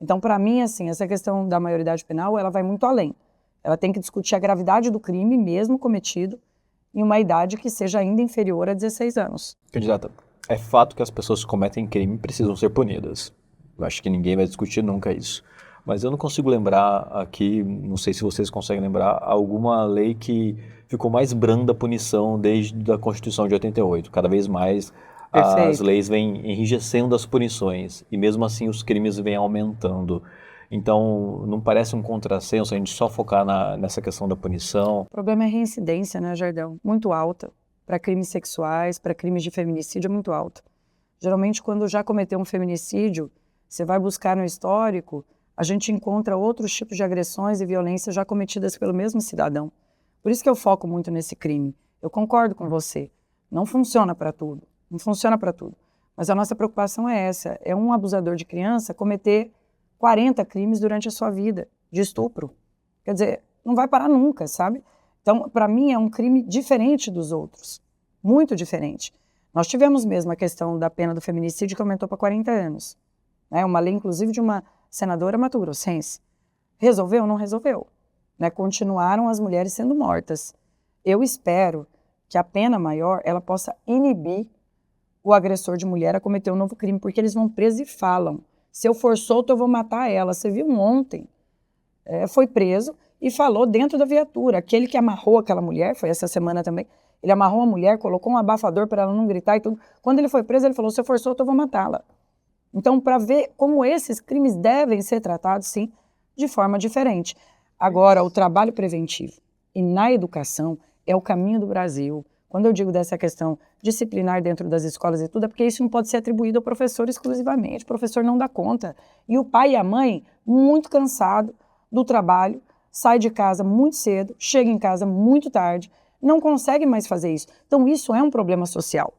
Então, para mim, assim, essa questão da maioridade penal, ela vai muito além. Ela tem que discutir a gravidade do crime, mesmo cometido, em uma idade que seja ainda inferior a 16 anos. Candidata, é fato que as pessoas que cometem crime precisam ser punidas. Eu acho que ninguém vai discutir nunca isso. Mas eu não consigo lembrar aqui, não sei se vocês conseguem lembrar, alguma lei que ficou mais branda a punição desde a Constituição de 88. Cada vez mais as leis vêm enrijecendo as punições e mesmo assim os crimes vêm aumentando. Então, não parece um contrassenso a gente só focar nessa questão da punição? O problema é a reincidência, né, Jardel? Muito alta. Para crimes sexuais, para crimes de feminicídio é muito alta. Geralmente, quando já cometeu um feminicídio, você vai buscar no histórico, a gente encontra outros tipos de agressões e violências já cometidas pelo mesmo cidadão. Por isso que eu foco muito nesse crime. Eu concordo com você. Não funciona para tudo. Não funciona para tudo. Mas a nossa preocupação é essa. É um abusador de criança cometer 40 crimes durante a sua vida de estupro. Quer dizer, não vai parar nunca, sabe? Então, para mim, é um crime diferente dos outros. Muito diferente. Nós tivemos mesmo a questão da pena do feminicídio que aumentou para 40 anos. Né? Uma lei, inclusive, de uma senadora mato-grossense. Resolveu? Não resolveu. Né? Continuaram as mulheres sendo mortas. Eu espero que a pena maior ela possa inibir o agressor de mulher a cometer um novo crime, porque eles vão presos e falam. Se eu for solto, eu vou matar ela. Você viu ontem? Foi preso e falou dentro da viatura. Aquele que amarrou aquela mulher, foi essa semana também, ele amarrou a mulher, colocou um abafador para ela não gritar e tudo. Quando ele foi preso, ele falou, se eu for solto, eu vou matá-la. Então, para ver como esses crimes devem ser tratados, sim, de forma diferente. Agora, o trabalho preventivo e na educação é o caminho do Brasil. Quando eu digo dessa questão disciplinar dentro das escolas e tudo, é porque isso não pode ser atribuído ao professor exclusivamente. O professor não dá conta. E o pai e a mãe, muito cansado do trabalho, sai de casa muito cedo, chega em casa muito tarde, não consegue mais fazer isso. Então, isso é um problema social.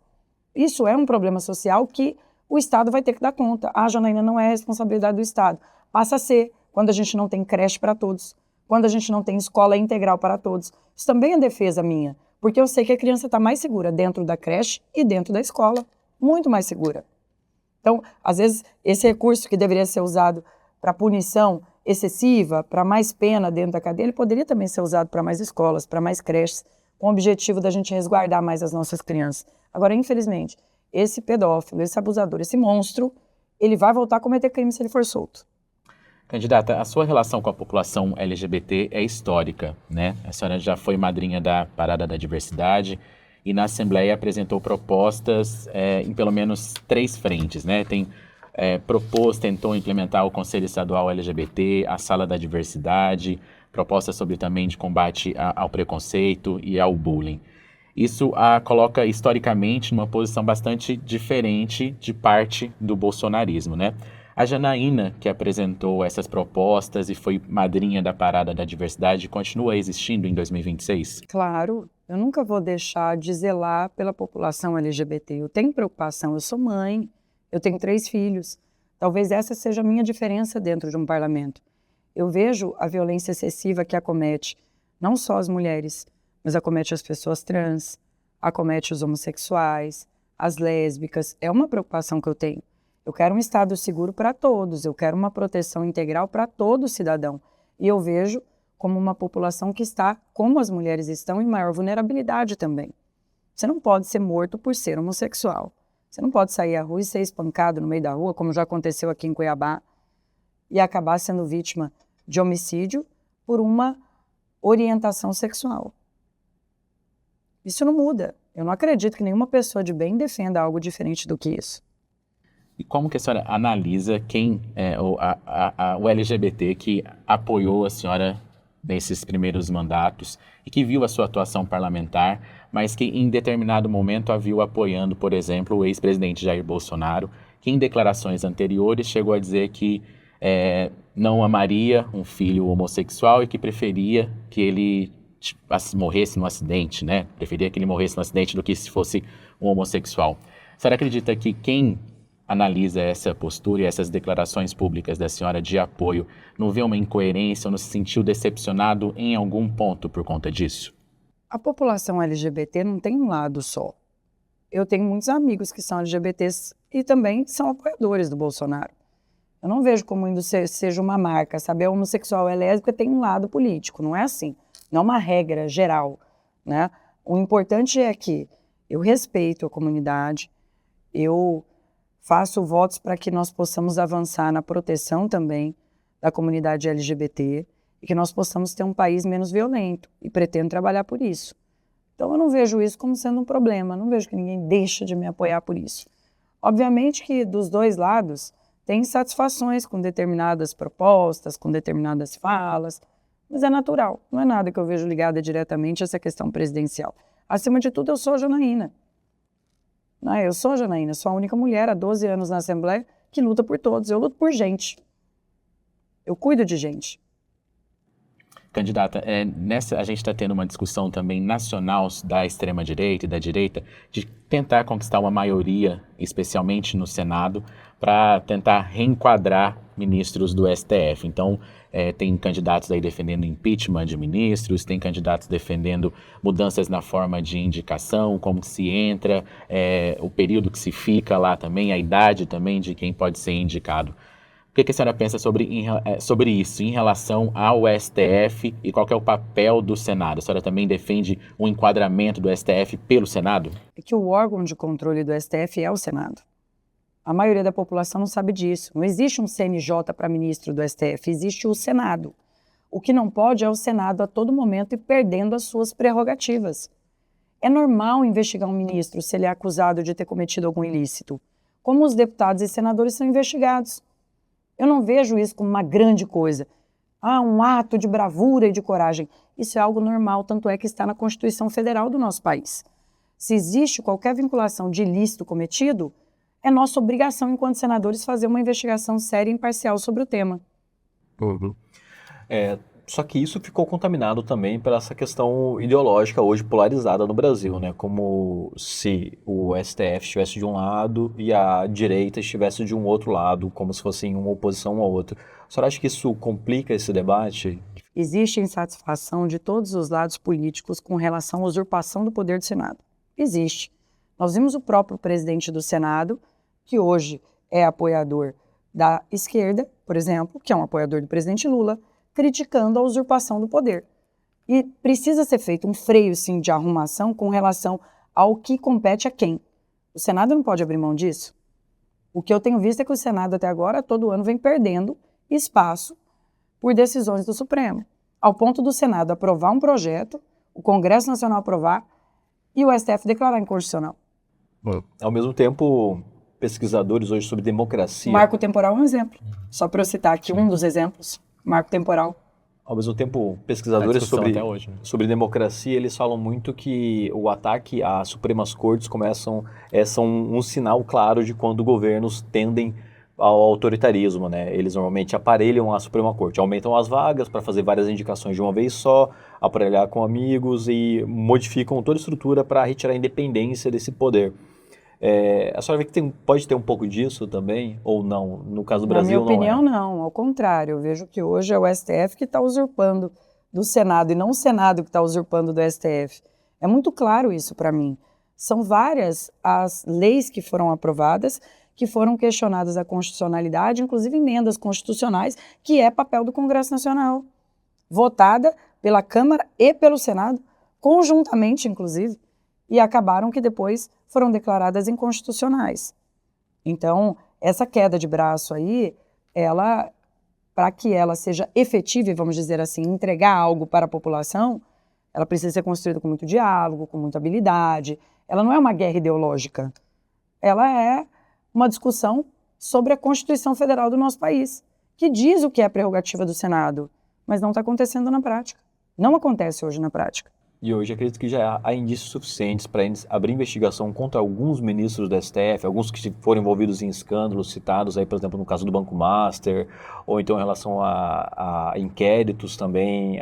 Isso é um problema social que o Estado vai ter que dar conta. Ah, Janaína, não é responsabilidade do Estado. Passa a ser quando a gente não tem creche para todos, quando a gente não tem escola integral para todos. Isso também é defesa minha, porque eu sei que a criança está mais segura dentro da creche e dentro da escola, muito mais segura. Então, às vezes, esse recurso que deveria ser usado para punição excessiva, para mais pena dentro da cadeia, ele poderia também ser usado para mais escolas, para mais creches, com o objetivo da gente resguardar mais as nossas crianças. Agora, infelizmente, esse pedófilo, esse abusador, esse monstro, ele vai voltar a cometer crime se ele for solto. Candidata, a sua relação com a população LGBT é histórica, né? A senhora já foi madrinha da Parada da Diversidade e na Assembleia apresentou propostas em pelo menos 3 frentes, né? Tentou implementar o Conselho Estadual LGBT, a Sala da Diversidade, propostas sobre também de combate ao preconceito e ao bullying. Isso a coloca historicamente numa posição bastante diferente de parte do bolsonarismo, né? A Janaína, que apresentou essas propostas e foi madrinha da Parada da Diversidade, continua existindo em 2026? Claro, eu nunca vou deixar de zelar pela população LGBT. Eu tenho preocupação, eu sou mãe, eu tenho 3 filhos. Talvez essa seja a minha diferença dentro de um parlamento. Eu vejo a violência excessiva que acomete não só as mulheres, mas acomete as pessoas trans, acomete os homossexuais, as lésbicas. É uma preocupação que eu tenho. Eu quero um Estado seguro para todos, eu quero uma proteção integral para todo cidadão. E eu vejo como uma população que está, como as mulheres estão, em maior vulnerabilidade também. Você não pode ser morto por ser homossexual. Você não pode sair à rua e ser espancado no meio da rua, como já aconteceu aqui em Cuiabá, e acabar sendo vítima de homicídio por uma orientação sexual. Isso não muda. Eu não acredito que nenhuma pessoa de bem defenda algo diferente do que isso. E como que a senhora analisa quem é o LGBT que apoiou a senhora nesses primeiros mandatos e que viu a sua atuação parlamentar, mas que em determinado momento a viu apoiando, por exemplo, o ex-presidente Jair Bolsonaro, que em declarações anteriores chegou a dizer que não amaria um filho homossexual e que preferia que ele morresse no acidente, né? Preferia que ele morresse no acidente do que se fosse um homossexual. A senhora acredita que quem analisa essa postura e essas declarações públicas da senhora de apoio, não vê uma incoerência ou não se sentiu decepcionado em algum ponto por conta disso? A população LGBT não tem um lado só. Eu tenho muitos amigos que são LGBTs e também são apoiadores do Bolsonaro. Eu não vejo como isso seja uma marca, sabe? A homossexual e lésbica tem um lado político, não é assim. Não é uma regra geral, né? O importante é que eu respeito a comunidade, eu faço votos para que nós possamos avançar na proteção também da comunidade LGBT e que nós possamos ter um país menos violento e pretendo trabalhar por isso. Então eu não vejo isso como sendo um problema, não vejo que ninguém deixa de me apoiar por isso. Obviamente que dos dois lados tem insatisfações com determinadas propostas, com determinadas falas, mas é natural, não é nada que eu vejo ligada diretamente a essa questão presidencial. Acima de tudo, eu sou Janaína. Eu sou Janaína, sou a única mulher há 12 anos na Assembleia que luta por todos. Eu luto por gente. Eu cuido de gente. Candidata, a gente está tendo uma discussão também nacional da extrema-direita e da direita de tentar conquistar uma maioria, especialmente no Senado, para tentar reenquadrar ministros do STF. Então, tem candidatos aí defendendo impeachment de ministros, tem candidatos defendendo mudanças na forma de indicação, como que se entra, o período que se fica lá também, a idade também de quem pode ser indicado. O que a senhora pensa sobre isso, em relação ao STF e qual que é o papel do Senado? A senhora também defende um enquadramento do STF pelo Senado? É que o órgão de controle do STF é o Senado. A maioria da população não sabe disso. Não existe um CNJ para ministro do STF, existe o Senado. O que não pode é o Senado a todo momento ir perdendo as suas prerrogativas. É normal investigar um ministro se ele é acusado de ter cometido algum ilícito, como os deputados e senadores são investigados. Eu não vejo isso como uma grande coisa. Um ato de bravura e de coragem. Isso é algo normal, tanto é que está na Constituição Federal do nosso país. Se existe qualquer vinculação de ilícito cometido, é nossa obrigação, enquanto senadores, fazer uma investigação séria e imparcial sobre o tema. Uhum. Só que isso ficou contaminado também pela essa questão ideológica hoje polarizada no Brasil, né? Como se o STF estivesse de um lado e a direita estivesse de um outro lado, como se fossem uma oposição ao outro. A senhora acha que isso complica esse debate? Existe insatisfação de todos os lados políticos com relação à usurpação do poder do Senado. Existe. Nós vimos o próprio presidente do Senado, que hoje é apoiador da esquerda, por exemplo, que é um apoiador do presidente Lula, criticando a usurpação do poder. E precisa ser feito um freio, sim, de arrumação com relação ao que compete a quem. O Senado não pode abrir mão disso. O que eu tenho visto é que o Senado até agora, todo ano, vem perdendo espaço por decisões do Supremo, ao ponto do Senado aprovar um projeto, o Congresso Nacional aprovar e o STF declarar inconstitucional. Ao mesmo tempo, pesquisadores hoje sobre democracia... Marco temporal é um exemplo. Só para eu citar aqui um dos exemplos. Marco temporal. Ao mesmo tempo, pesquisadores sobre democracia, eles falam muito que o ataque às Supremas Cortes são um sinal claro de quando governos tendem ao autoritarismo, né? Eles normalmente aparelham a Suprema Corte, aumentam as vagas para fazer várias indicações de uma vez só, aparelhar com amigos e modificam toda a estrutura para retirar a independência desse poder. A senhora vê que pode ter um pouco disso também, ou não? No caso do Brasil, não é? Na minha opinião, não. Ao contrário, eu vejo que hoje é o STF que está usurpando do Senado, e não o Senado que está usurpando do STF. É muito claro isso para mim. São várias as leis que foram aprovadas, que foram questionadas a constitucionalidade, inclusive emendas constitucionais, que é papel do Congresso Nacional. Votada pela Câmara e pelo Senado, conjuntamente, inclusive, e acabaram que depois foram declaradas inconstitucionais. Então, essa queda de braço aí, para que ela seja efetiva, vamos dizer assim, entregar algo para a população, ela precisa ser construída com muito diálogo, com muita habilidade. Ela não é uma guerra ideológica. Ela é uma discussão sobre a Constituição Federal do nosso país, que diz o que é a prerrogativa do Senado, mas não está acontecendo na prática. Não acontece hoje na prática. E hoje acredito que já há indícios suficientes para abrir investigação contra alguns ministros do STF, alguns que foram envolvidos em escândalos citados, aí, por exemplo, no caso do Banco Master, ou então em relação a inquéritos também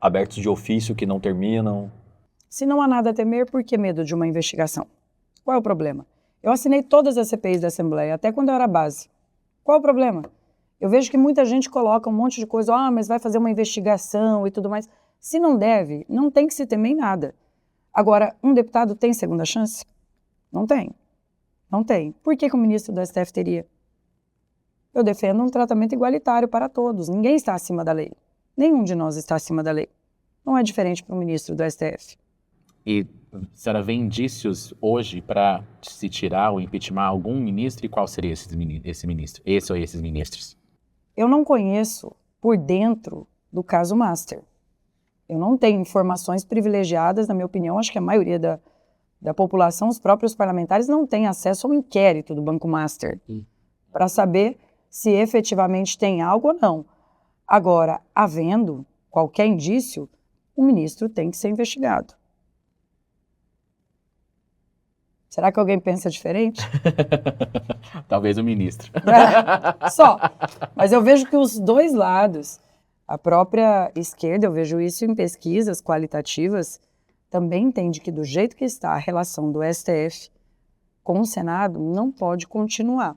abertos de ofício que não terminam. Se não há nada a temer, por que medo de uma investigação? Qual é o problema? Eu assinei todas as CPIs da Assembleia, até quando eu era base. Qual o problema? Eu vejo que muita gente coloca um monte de coisa, mas vai fazer uma investigação e tudo mais. Se não deve, não tem que se temer em nada. Agora, um deputado tem segunda chance? Não tem. Não tem. Por que o ministro do STF teria? Eu defendo um tratamento igualitário para todos. Ninguém está acima da lei. Nenhum de nós está acima da lei. Não é diferente para o ministro do STF. E a senhora vê indícios hoje para se tirar ou impeachment algum ministro? E qual seria esse ministro? Esse ou esses ministros? Eu não conheço por dentro do caso Master. Eu não tenho informações privilegiadas, na minha opinião. Acho que a maioria da população, os próprios parlamentares, não tem acesso ao inquérito do Banco Master para saber se efetivamente tem algo ou não. Agora, havendo qualquer indício, o ministro tem que ser investigado. Será que alguém pensa diferente? Talvez o ministro. Só. Mas eu vejo que os dois lados, a própria esquerda, eu vejo isso em pesquisas qualitativas, também entende que do jeito que está a relação do STF com o Senado, não pode continuar.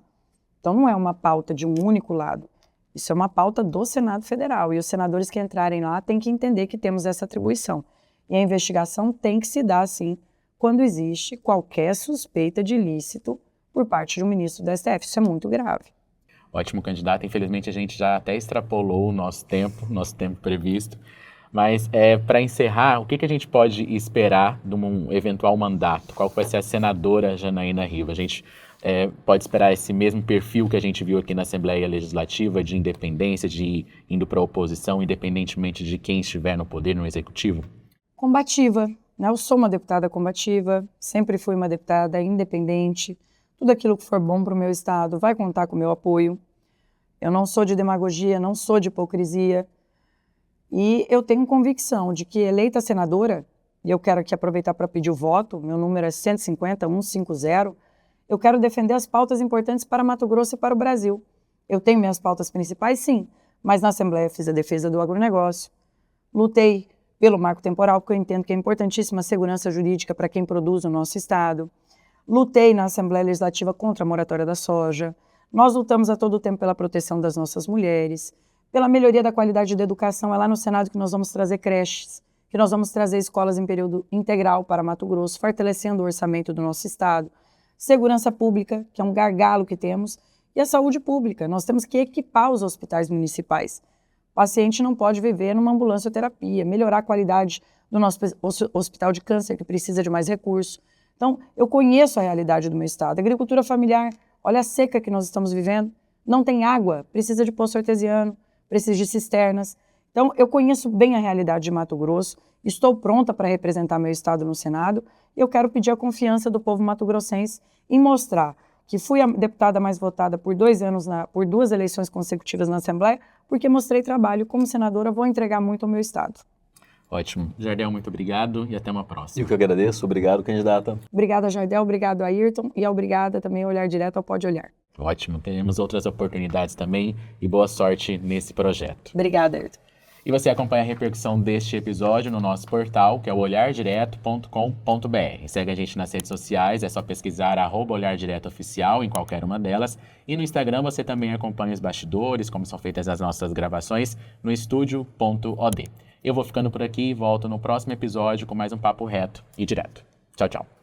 Então não é uma pauta de um único lado. Isso é uma pauta do Senado Federal. E os senadores que entrarem lá têm que entender que temos essa atribuição. E a investigação tem que se dar, sim, quando existe qualquer suspeita de ilícito por parte de um ministro do STF. Isso é muito grave. Ótimo, candidato. Infelizmente, a gente já até extrapolou o nosso tempo previsto. Mas, para encerrar, o que a gente pode esperar de um eventual mandato? Qual vai ser a senadora Janaína Riva? A gente pode esperar esse mesmo perfil que a gente viu aqui na Assembleia Legislativa, de independência, de ir indo para a oposição, independentemente de quem estiver no poder, no executivo? Combativa. Eu sou uma deputada combativa, sempre fui uma deputada independente. Tudo aquilo que for bom para o meu estado vai contar com o meu apoio. Eu não sou de demagogia, não sou de hipocrisia. E eu tenho convicção de que, eleita senadora, e eu quero aqui aproveitar para pedir o voto, meu número é 150-150, eu quero defender as pautas importantes para Mato Grosso e para o Brasil. Eu tenho minhas pautas principais, sim, mas na Assembleia fiz a defesa do agronegócio, lutei pelo marco temporal, porque eu entendo que é importantíssima a segurança jurídica para quem produz no nosso estado. Lutei na Assembleia Legislativa contra a moratória da soja. Nós lutamos a todo tempo pela proteção das nossas mulheres, pela melhoria da qualidade da educação. É lá no Senado que nós vamos trazer creches, que nós vamos trazer escolas em período integral para Mato Grosso, fortalecendo o orçamento do nosso estado. Segurança pública, que é um gargalo que temos, e a saúde pública. Nós temos que equipar os hospitais municipais. O paciente não pode viver numa ambulancioterapia, melhorar a qualidade do nosso hospital de câncer, que precisa de mais recursos. Então, eu conheço a realidade do meu estado. Agricultura familiar, olha a seca que nós estamos vivendo. Não tem água, precisa de poço artesiano, precisa de cisternas. Então, eu conheço bem a realidade de Mato Grosso, estou pronta para representar meu estado no Senado e eu quero pedir a confiança do povo mato-grossense em mostrar que fui a deputada mais votada por 2 anos, por 2 eleições consecutivas na Assembleia, porque mostrei trabalho. Como senadora, vou entregar muito ao meu estado. Ótimo. Jardel, muito obrigado e até uma próxima. Eu que agradeço. Obrigado, candidata. Obrigada, Jardel. Obrigado, Ayrton. E obrigada também ao Olhar Direto ao Pode Olhar. Ótimo. Teremos outras oportunidades também e boa sorte nesse projeto. Obrigada, Ayrton. E você acompanha a repercussão deste episódio no nosso portal, que é o olhardireto.com.br. Segue a gente nas redes sociais, é só pesquisar @olhardiretoOficial em qualquer uma delas. E no Instagram você também acompanha os bastidores, como são feitas as nossas gravações, no estúdio.od. Eu vou ficando por aqui e volto no próximo episódio com mais um papo reto e direto. Tchau, tchau.